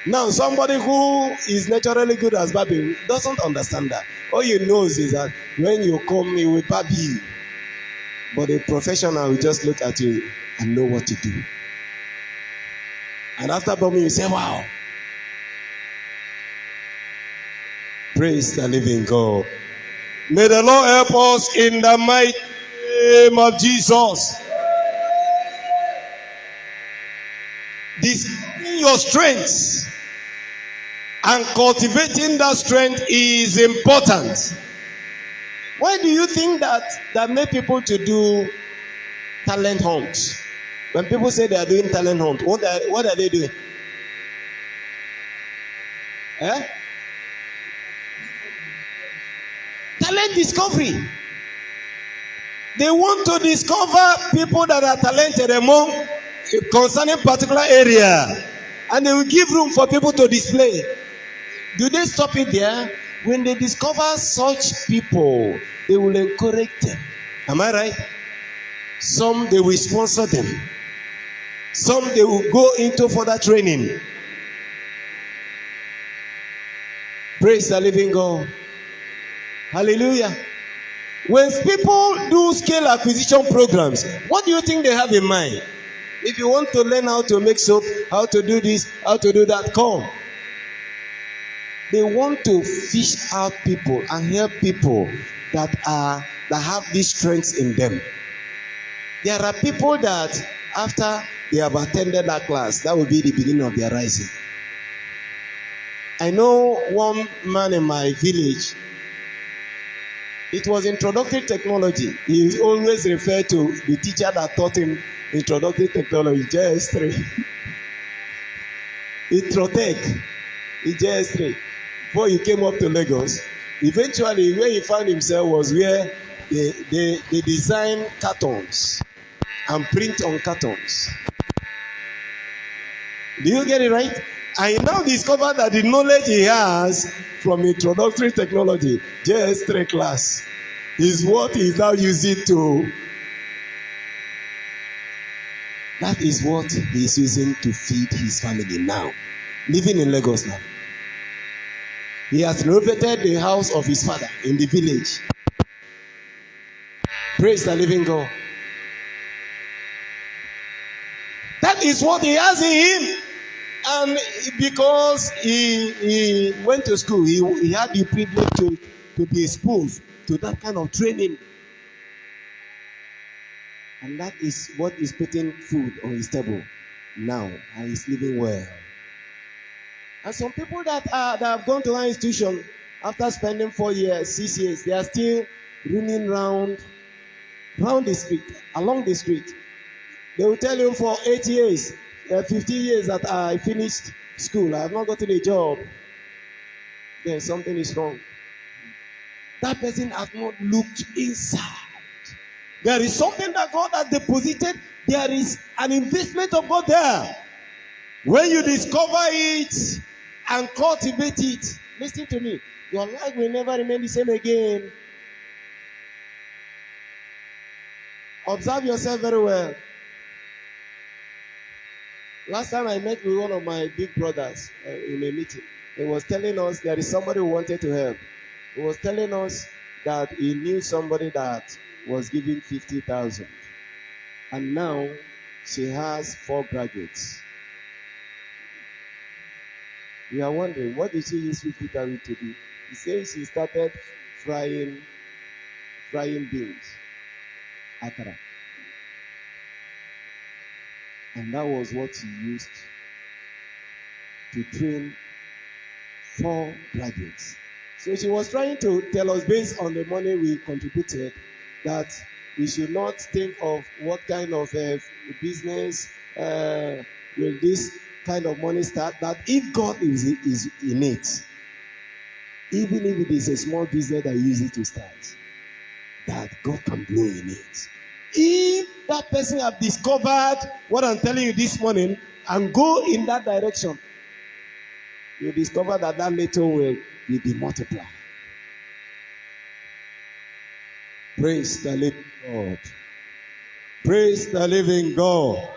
Now, somebody who is naturally good at barbing doesn't understand that. All you know is that when you come, he will barb you. But a professional will just look at you and know what to do. And after barbing, you say, wow. Praise the living God. May the Lord help us in the mighty name of Jesus. Discovering your strengths and cultivating that strength is important. Why do you think that make people to do talent hunt? When people say they are doing talent hunt, what are they doing? Talent discovery. They want to discover people that are talented among concerning particular area, and they will give room for people to display. Do they stop it there? When they discover such people, they will encourage them. Am I right? Some they will sponsor them. Some they will go into further training. Praise the living God. Hallelujah. When people do skill acquisition programs, what do you think they have in mind? If you want to learn how to make soap, how to do this, how to do that, come. They want to fish out people and help people that have these strengths in them. There are people that after they have attended that class, that will be the beginning of their rising. I know one man in my village. It was introductory technology. He always referred to the teacher that taught him introductory technology, JS3. Introtech, JS3. Before he came up to Lagos, eventually where he found himself was where they design cartons and print on cartons. Do you get it right? And he now discovered that the knowledge he has from introductory technology, JS3 class, is what he's now using to. That is what he's using to feed his family now. Living in Lagos now. He has renovated the house of his father in the village. Praise the living God. That is what he has in him. And because he went to school, he had the privilege to be exposed to that kind of training. And that is what is putting food on his table now. And he's living well. And some people that have gone to an institution after spending 4 years, 6 years, they are still running round the street, along the street. They will tell you for 8 years, 15 years that I finished school, I have not gotten a job. Then something is wrong. That person has not looked inside. There is something that God has deposited. There is an investment of God there. When you discover it and cultivate it, listen to me, your life will never remain the same again. Observe yourself very well. Last time I met with one of my big brothers in a meeting, he was telling us there is somebody who wanted to help. He was telling us that he knew somebody that was giving 50,000. And now she has 4 graduates. We are wondering, what did she use 50,000 to do? He says she started frying beans. Akara. And that was what she used to train 4 graduates. So she was trying to tell us, based on the money we contributed, that we should not think of what kind of business will this kind of money start. That if God is in it, even if it is a small business that you use it to start, that God can blow in it. If that person have discovered what I'm telling you this morning and go in that direction, you discover that little will be multiplied. Praise the living God. Praise the living God.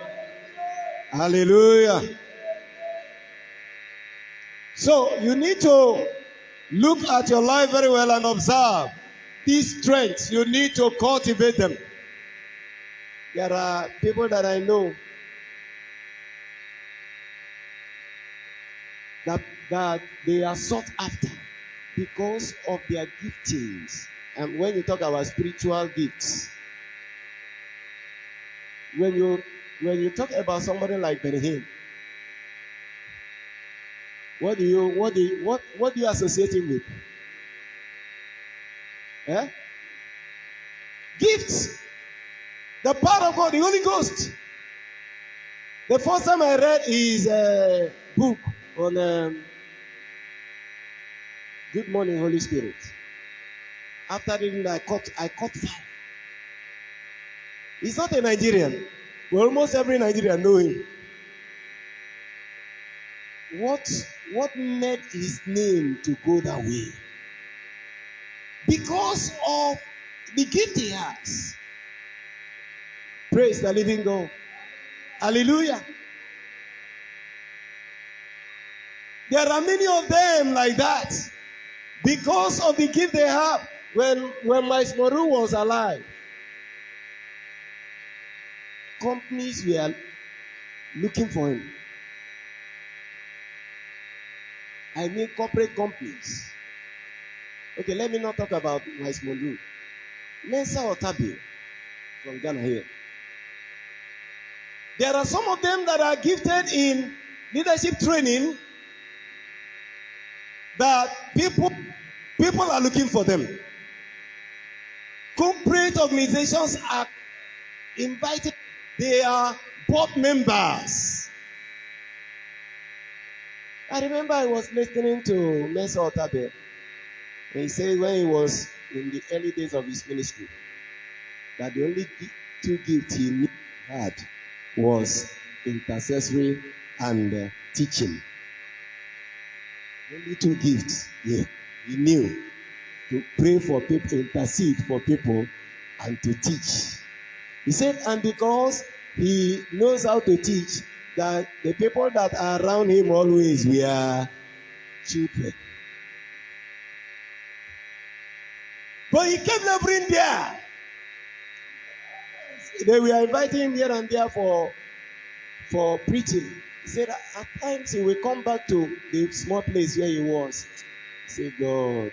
Hallelujah. So you need to look at your life very well and observe these strengths. You need to cultivate them. There are people that I know that they are sought after because of their giftings. And when you talk about spiritual gifts, when you talk about somebody like Benny Hinn, what do you associate him with? Gifts. The power of God, the Holy Ghost. The first time I read his book on Good Morning, Holy Spirit. After reading that, I caught fire. He's not a Nigerian. But almost every Nigerian know him. What made his name to go that way? Because of the gift he has. Praise the living God. Hallelujah. There are many of them like that. Because of the gift they have. When Miles Moru was alive, companies were looking for him. I mean corporate companies. Okay, let me not talk about Miles Moru. Mensa Otabil from Ghana here. There are some of them that are gifted in leadership training that people are looking for them. Corporate organizations are invited. They are board members. I remember I was listening to Mensa Otabil. He said when he was in the early days of his ministry, that the only 2 gifts he had was intercessory and teaching. Only two gifts. Yeah, he knew to pray for people, intercede for people, and to teach. He said, and because he knows how to teach, that the people that are around him always were children. But he kept laboring there. They were inviting him here and there for preaching. He said at times he will come back to the small place where he was. He said, God,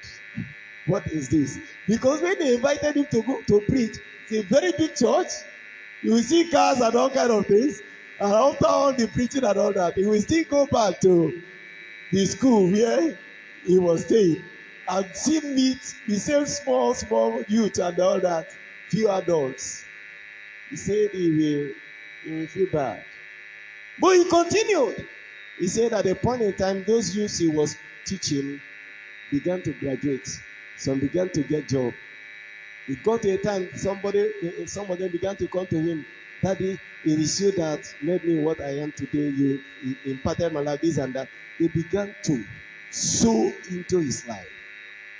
what is this? Because when they invited him to go to preach, it's a very big church. You will see cars and all kind of things. And after all the preaching and all that, he will still go back to the school where he was staying and still meet the same small youth and all that, few adults. He said he will feel bad. But he continued. He said at a point in time, those youths he was teaching began to graduate. Some began to get job. It got to a time some of them began to come to him. Daddy, it is you that made me what I am today. You imparted my life, this and that. They began to sow into his life,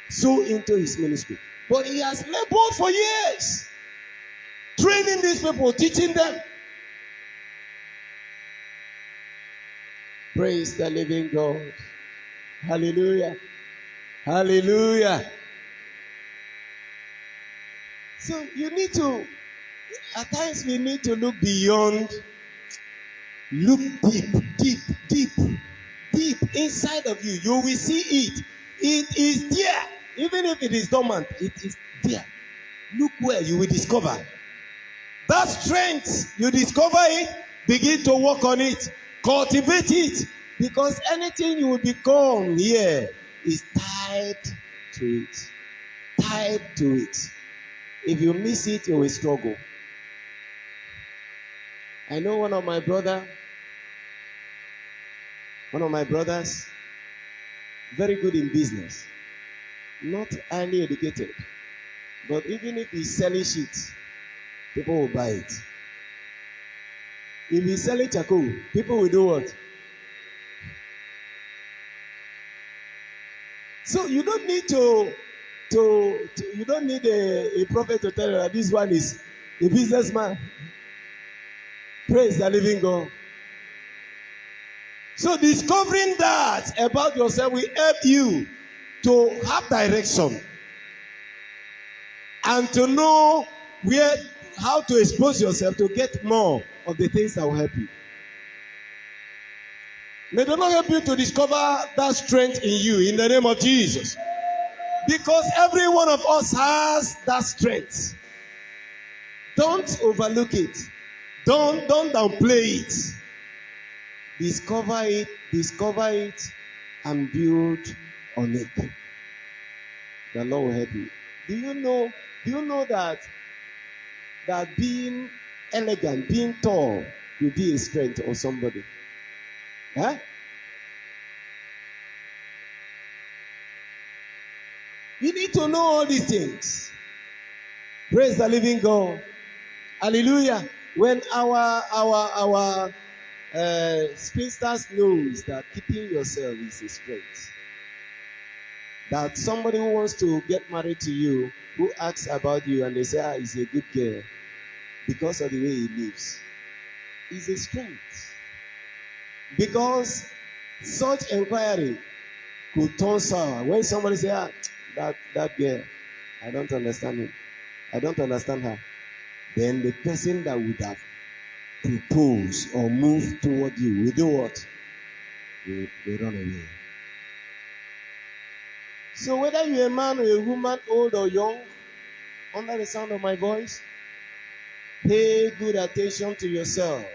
sow into his ministry. But he has labored for years, training these people, teaching them. Praise the living God. Hallelujah. Hallelujah. So you need to, at times we need to look beyond, look deep inside of you. You will see it. It is there. Even if it is dormant, it is there. Look where you will discover. That strength, you discover it, begin to work on it, cultivate it. Because anything you will become here is tied to it. Tied to it. If you miss it, you will struggle. I know one of my brothers, very good in business, not highly educated, but even if he's selling shit, people will buy it. If he's selling charcoal, people will do what? So you don't need you don't need a prophet to tell you that this one is a businessman. Praise the living God. So discovering that about yourself will help you to have direction and to know how to expose yourself to get more of the things that will help you. May the Lord help you to discover that strength in you in the name of Jesus. Because every one of us has that strength. Don't overlook it. Don't downplay it. Discover it, and build on it. The Lord will help you. Do you know that being elegant, being tall will be a strength of somebody? Huh? You need to know all these things. Praise the living God. Hallelujah. When our spinsters knows that keeping yourself is a strength. That somebody who wants to get married to you, who asks about you and they say, he's a good girl because of the way he lives, is a strength. Because such inquiry could turn sour. When somebody says, that girl, I don't understand him. I don't understand her. Then the person that would have proposed or moved toward you will do what? Will run away. So whether you're a man or a woman, old or young, under the sound of my voice, pay good attention to yourself.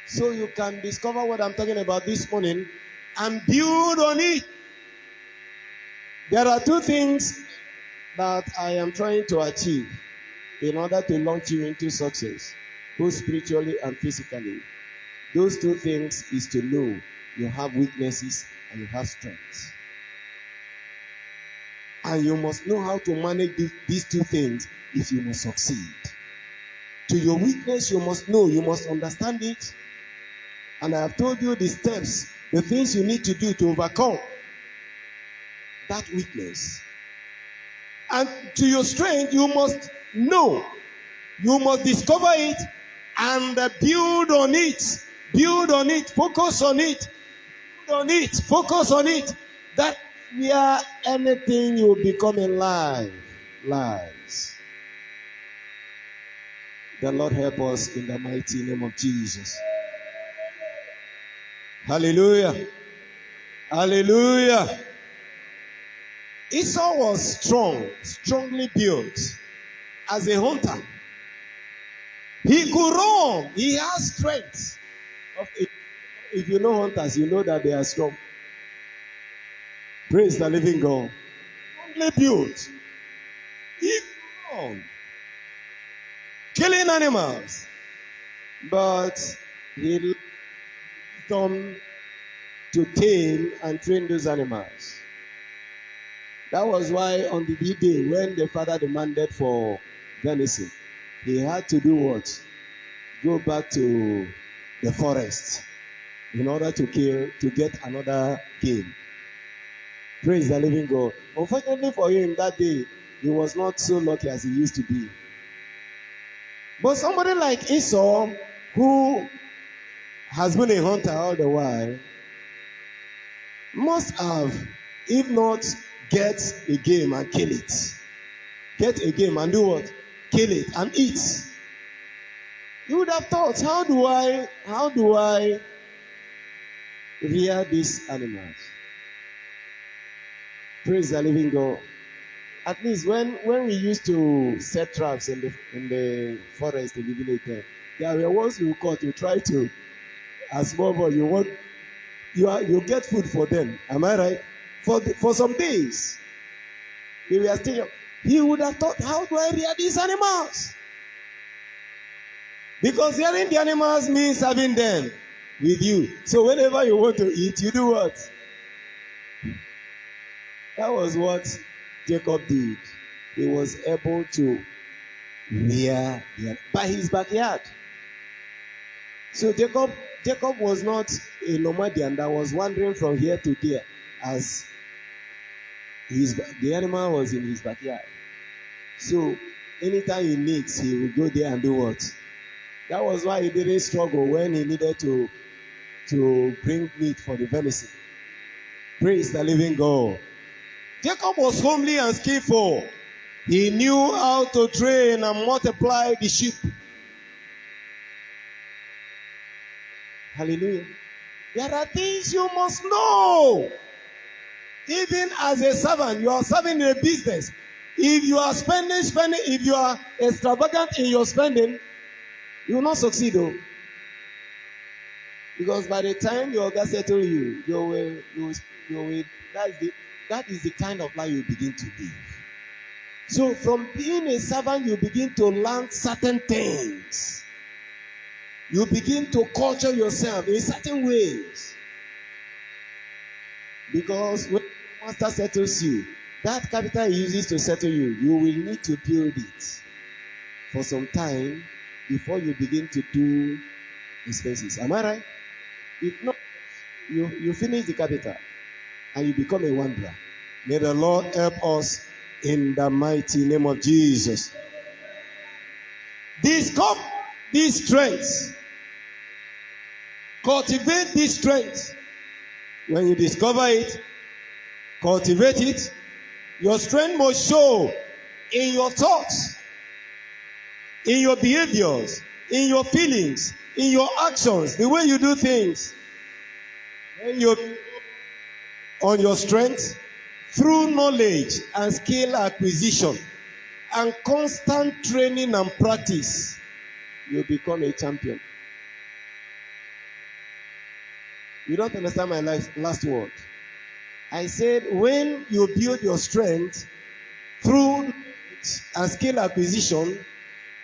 So you can discover what I'm talking about this morning and build on it. There are two things that I am trying to achieve in order to launch you into success, both spiritually and physically. Those two things is to know you have weaknesses and you have strengths. And you must know how to manage these two things if you must succeed. To your weakness, you must know, you must understand it. And I have told you the steps the things you need to do to overcome that weakness. And to your strength, you must know, you must discover it and build on it. Build on it, focus on it, build on it, focus on it. That where anything you become alive lies. The Lord help us in the mighty name of Jesus. Hallelujah. Hallelujah. Esau was strongly built as a hunter. He could run. He has strength. If you know hunters, you know that they are strong. Praise the living God. Strongly built. He could run. Killing animals. But he learned to tame and train those animals. That was why on the D-Day, when the father demanded for venison, he had to do what? Go back to the forest in order to get another game. Praise the living God. Unfortunately for him that day, he was not so lucky as he used to be. But somebody like Esau, who has been a hunter all the while, must have, if not get a game and kill it. Get a game and do what? Kill it and eat. You would have thought, how do I rear these animals? Praise the living God. At least when we used to set traps in the forest in the village there were ones you caught, you try to, as small boy, you get food for them. Am I right? For some days. We were still. He would have thought, how do I rear these animals? Because rearing the animals means having them with you. So whenever you want to eat, you do what? That was what Jacob did. He was able to rear by his backyard. So Jacob was not a nomadian that was wandering from here to there as the animal was in his backyard. So anytime he needs, he will go there and do what? That was why he didn't struggle when he needed to bring meat for the venison. Praise the living God. Jacob was homely and skillful. He knew how to train and multiply the sheep. Hallelujah. There are things you must know. Even as a servant, you are serving in a business. If you are spending, if you are extravagant in your spending, you will not succeed though. Because by the time your God settle you, that is the kind of life you begin to live. So from being a servant, you begin to learn certain things. You begin to culture yourself in certain ways. Because when the master settles you, that capital he uses to settle you, you will need to build it for some time before you begin to do expenses. Am I right? If not, you finish the capital and you become a wanderer. May the Lord help us in the mighty name of Jesus. Discover these strengths. Cultivate this strength. When you discover it, cultivate it. Your strength must show in your thoughts, in your behaviors, in your feelings, in your actions, the way you do things. When you're on your strength, through knowledge and skill acquisition and constant training and practice, you become a champion. You don't understand my last word. I said, when you build your strength through knowledge and skill acquisition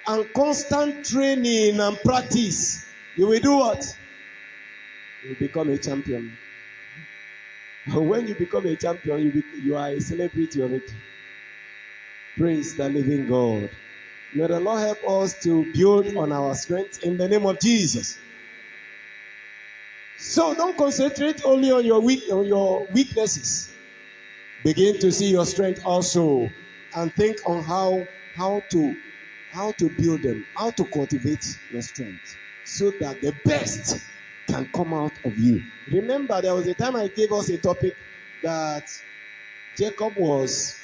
and constant training and practice, you will do what? You will become a champion. And when you become a champion, you are a celebrity already. Praise the living God. May the Lord help us to build on our strength in the name of Jesus. So don't concentrate only on your weaknesses. Begin to see your strength also, and think on how to build them, how to cultivate your strength, so that the best can come out of you. Remember, there was a time I gave us a topic that Jacob was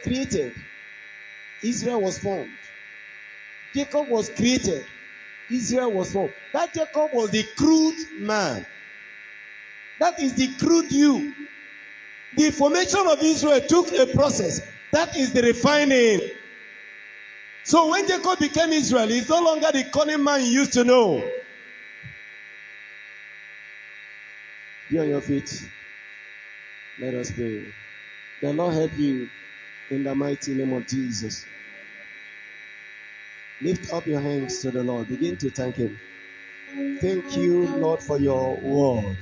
created. Israel was formed. Jacob was created. Israel was formed. That Jacob was the crude man. That is the crude you. The formation of Israel took a process. That is the refining. So when Jacob became Israel, he's no longer the cunning man you used to know. Be on your feet. Let us pray. The Lord help you in the mighty name of Jesus. Lift up your hands to the Lord. Begin to thank Him. Thank you, Lord, for your word.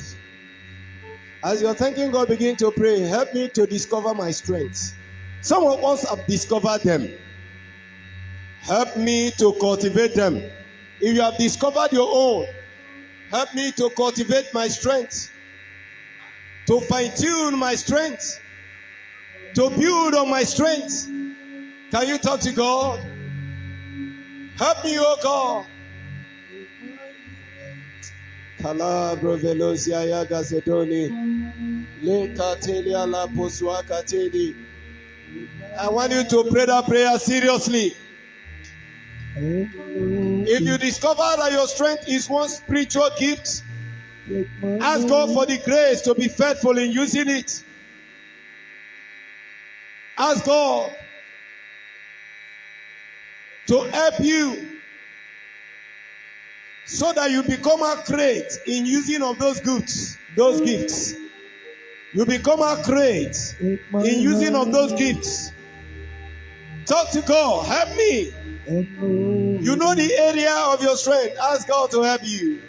As you're thanking God, begin to pray. Help me to discover my strengths. Some of us have discovered them. Help me to cultivate them. If you have discovered your own, help me to cultivate my strength, to fine-tune my strength, to build on my strength. Can you talk to God? Help me, oh God. Kalabro velosia ya gazetoni. Le katelia la poswa kateli. I want you to pray that prayer seriously. If you discover that your strength is one spiritual gift, ask God for the grace to be faithful in using it. Ask God to help you so that you become accurate in using of those goods, those gifts. You become accurate in using of those gifts. Talk to God. Help me. You know the area of your strength. Ask God to help you.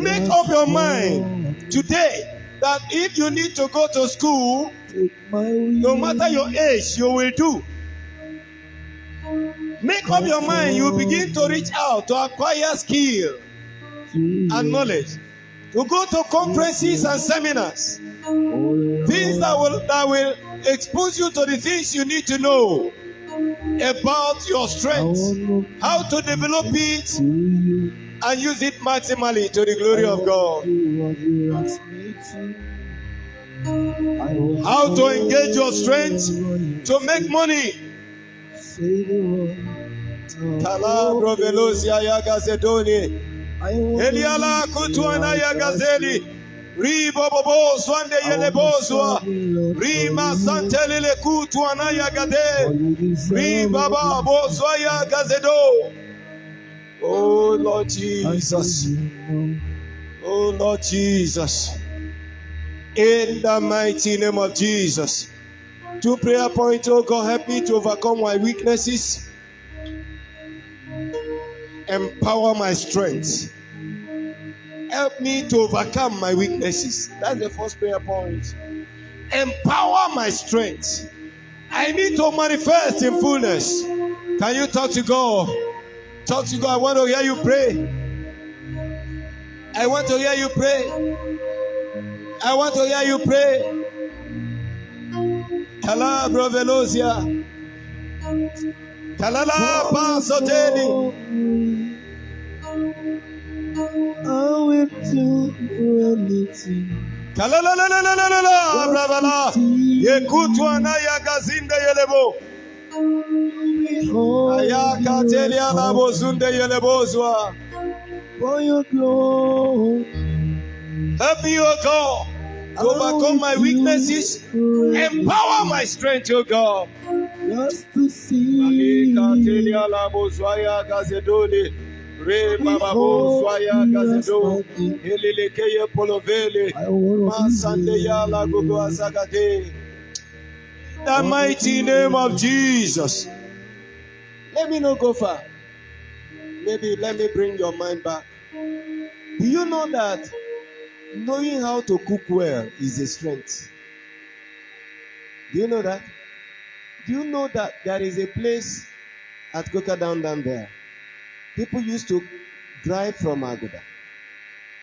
Make up your mind today that if you need to go to school, no matter your age, you will do. Make up your mind. You begin to reach out to acquire skill and knowledge, to go to conferences and seminars, things that will expose you to the things you need to know about your strength, how to develop it and use it maximally to the glory of God. How to engage your strength to make money. Kalabro velosia ya gazetoni. Eliala kutuana ya gazeli. Ribobobo swande yelebozwa. Rima santelele kutuana ya gade. Ribaba bozwa ya gazedo. Oh Lord Jesus. Oh Lord Jesus. In the mighty name of Jesus. 2 prayer points. Oh God, help me to overcome my weaknesses. Empower my strength. Help me to overcome my weaknesses. That's the first prayer point. Empower my strength. I need to manifest in fullness. Can you talk to God? Talk to God. I want to hear you pray. I want to hear you pray. I want to hear you pray. Kalabro velosia. Kalala pasoteli. I will do anything. Kalala la la la la la la. Brabala. Yekutwa na ya gazinde yelebo. Ayaka telia la bozunde yelebozwa. For your glory. Help me, O God, to overcome my weaknesses. Empower my strength, O God. Just to see. Telia la bozwaya gazedole. Re baba bozwaya gazedo. Helilekeye polovele. Masande ya la gogo azagade. The mighty name of Jesus. Let me not go far. Maybe let me bring your mind back. Do you know that knowing how to cook well is a strength? Do you know that? Do you know that there is a place at Koka down there? People used to drive from Agoda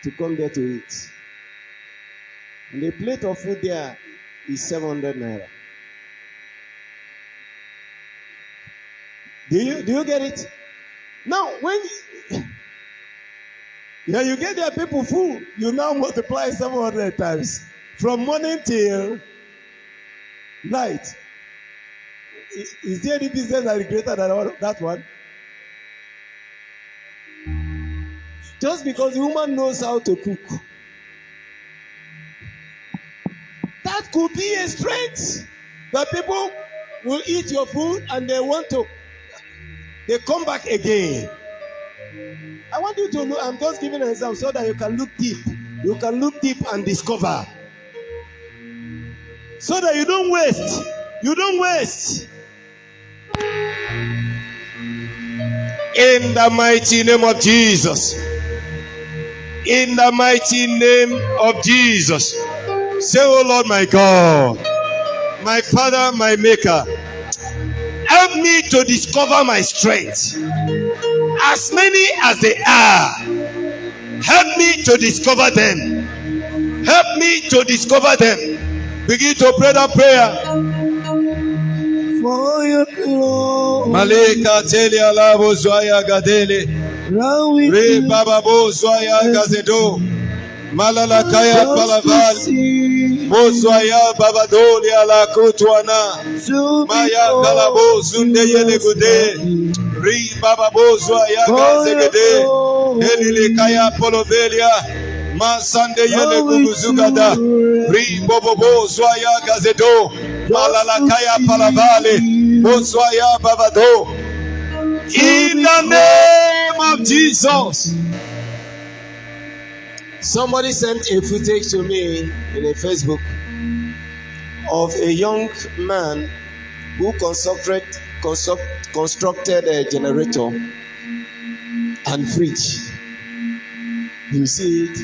to come there to eat. And the plate of food there is 700 naira. Do you get it? Now, when you get there, people full, you now multiply 700 times from morning till night. Is there any business that is greater than that one? Just because the woman knows how to cook. That could be a strength. That people will eat your food and they come back again. I want you to know, I'm just giving an example so that you can look deep. You can look deep and discover. So that you don't waste. You don't waste. In the mighty name of Jesus. In the mighty name of Jesus. Say, oh Lord, my God, my Father, my Maker, help me to discover my strength. As many as they are, help me to discover them. Help me to discover them. Begin to pray that prayer. For your glory, Malika teli alabo zwaya gadele. round with Re you, baba bo zwaya gazedo. Malala kaya just to palaval. see, Bozwaya babadoli ala kutwana. to Maya kalabo zunde yele gude. Ri baba bozwaya gazegede. Elile kaya polovelia. Masande yele guguzugada. Ri bobo bozwaya gazedo. Malala kaya palavale. Bozwaya babado. In the name of Jesus. Somebody sent a footage to me in a Facebook of a young man who constructed a generator and fridge. You see it?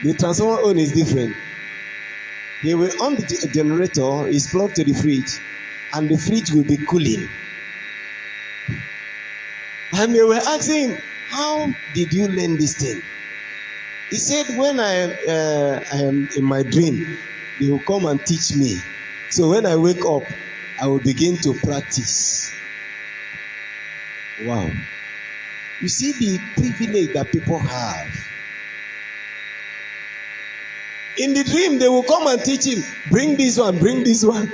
The transformer on is different. They will on the generator is plugged to the fridge, and the fridge will be cooling. And they were asking, how did you learn this thing? He said, when I am in my dream, they will come and teach me. So when I wake up, I will begin to practice. Wow. You see the privilege that people have. In the dream, they will come and teach him, bring this one, bring this one.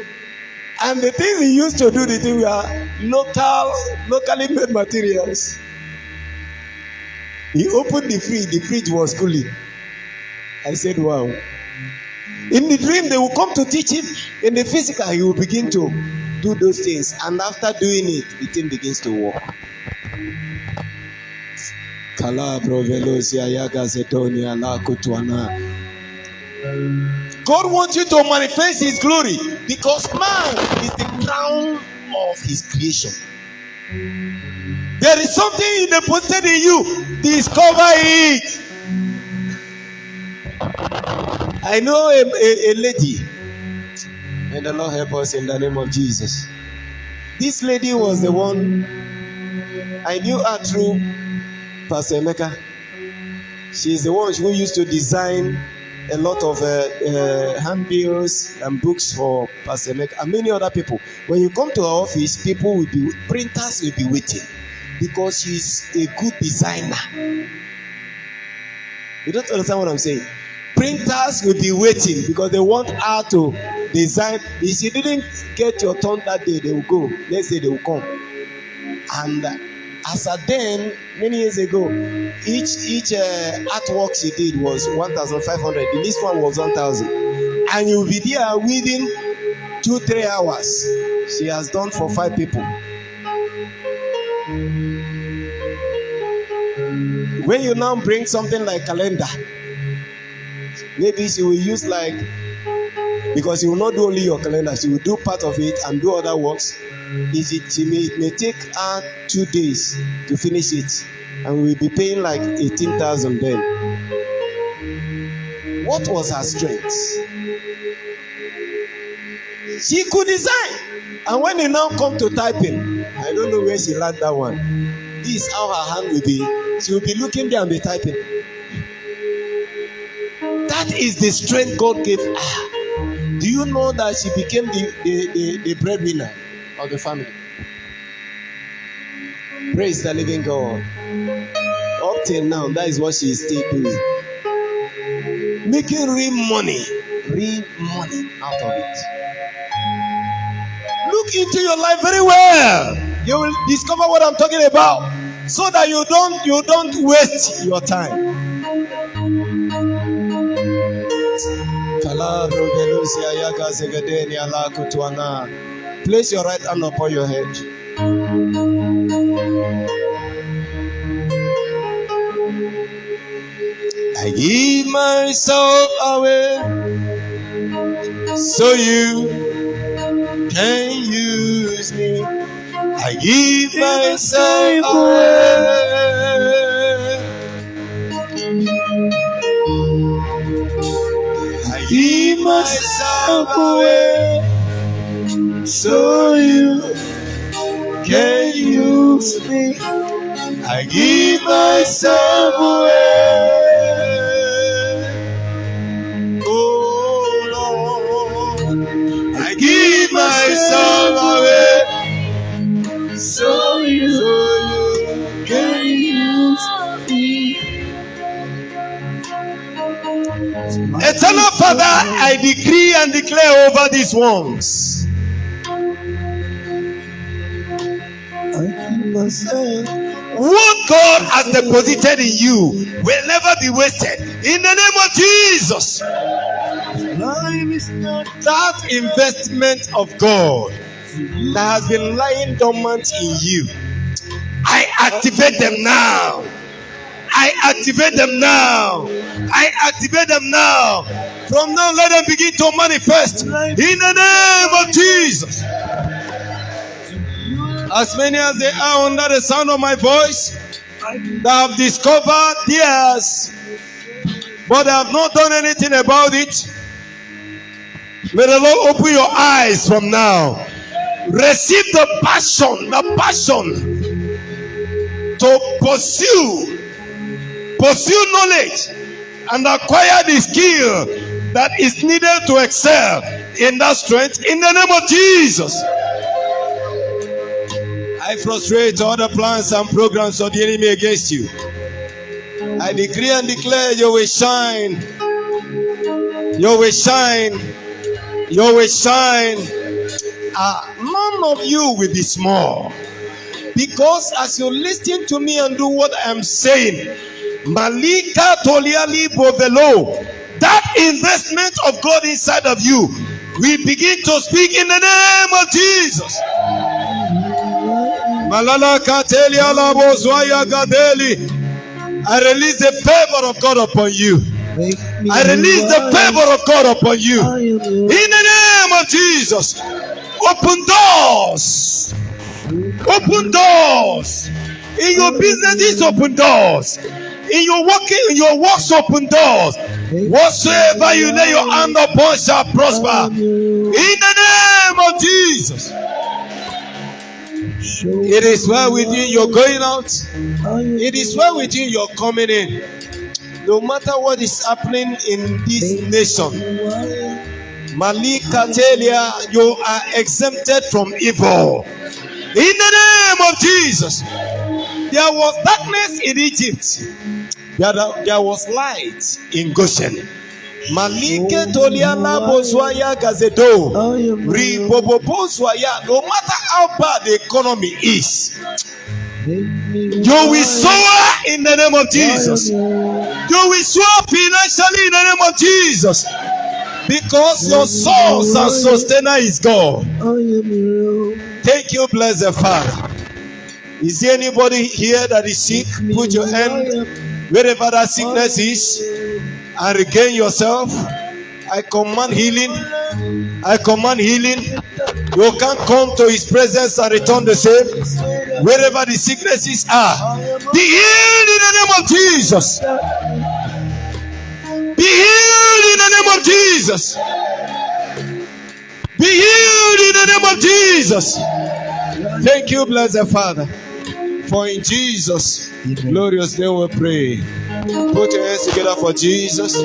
And the things he used to do, the thing were locally made materials. He opened the fridge was cooling. I said, wow. In the dream, they will come to teach him. In the physical, he will begin to do those things. And after doing it, the thing begins to work. God wants you to manifest His glory because man is the crown of His creation. There is something deposited in you. Discover it. I know a lady, and the Lord help us in the name of Jesus. This lady was the one I knew her through Pastor Emeka. She's the one who used to design a lot of handbills and books for Pastor Emeka and many other people. When you come to our office, printers will be waiting because she's a good designer. You don't understand what I'm saying? Printers will be waiting because they want her to design. If she didn't get your turn that day, they will go. Next day they will come. And as at then, many years ago, each artwork she did was 1,500. The least one was 1,000. And you'll be there within 2-3 hours. She has done for 5 people. When you now bring something like calendar, maybe she will use because she will not do only your calendar, she will do part of it and do other works. It may take her 2 days to finish it, and we'll be paying like 18,000 then. What was her strength? She could design. And when it now come to typing, I don't know where she learned that one. This is how her hand will be. She will be looking there and be typing. That is the strength God gave her. Do you know that she became the breadwinner of the family? Praise the living God. Up till now, that is what she is still doing. Making real money out of it. Look into your life very well. You will discover what I'm talking about, so that you don't waste your time. Place your right hand upon your head. I give myself away so you can use me. I give myself away. I give myself away so you can use me. I give myself away. Give myself away so you can use me. Eternal Father, I decree and declare over these ones. What God has deposited in you will never be wasted. In the name of Jesus. That investment of God that has been lying dormant in you, I activate them now. I activate them now. I activate them now. From now, let them begin to manifest in the name of Jesus. As many as they are under the sound of my voice, that have discovered theirs, but they have not done anything about it, may the Lord open your eyes from now. Receive the passion to pursue knowledge and acquire the skill that is needed to excel in that strength in the name of Jesus. I frustrate all the plans and programs of the enemy against you. I decree and declare you will shine. You will shine. You will shine. None of you will be small. Because as you listen to me and do what I am saying, Malika Toliali Bovelo, that investment of God inside of you, we begin to speak in the name of Jesus. Malala Katelia Labozwaya Gadeli. I release the favor of God upon you. I release the favor of God upon you. In the name of Jesus. Open doors. Open doors. In your businesses, open doors. In your works, open doors. Whatsoever you lay your hand upon shall prosper. In the name of Jesus. It is well with you, you're going out. It is well with you, you're coming in. No matter what is happening in this nation, Malika Telia, you are exempted from evil. In the name of Jesus. There was darkness in Egypt. There was light in Goshen. Malike Toliana Bozwaya Gazedo. Ribobobozwaya. No matter how bad the economy is, you will soar in the name of Jesus. You will soar financially in the name of Jesus. Because your source and sustainer is God. Thank you, blessed Father. Is there anybody here that is sick? Put your hand wherever that sickness is and regain yourself. I command healing. I command healing. You can't come to his presence and return the same. Wherever the sicknesses are, be healed in the name of Jesus. Be healed in the name of Jesus. Be healed in the name of Jesus. Thank you, blessed Father. For in Jesus' glorious name we pray. Put your hands together for Jesus.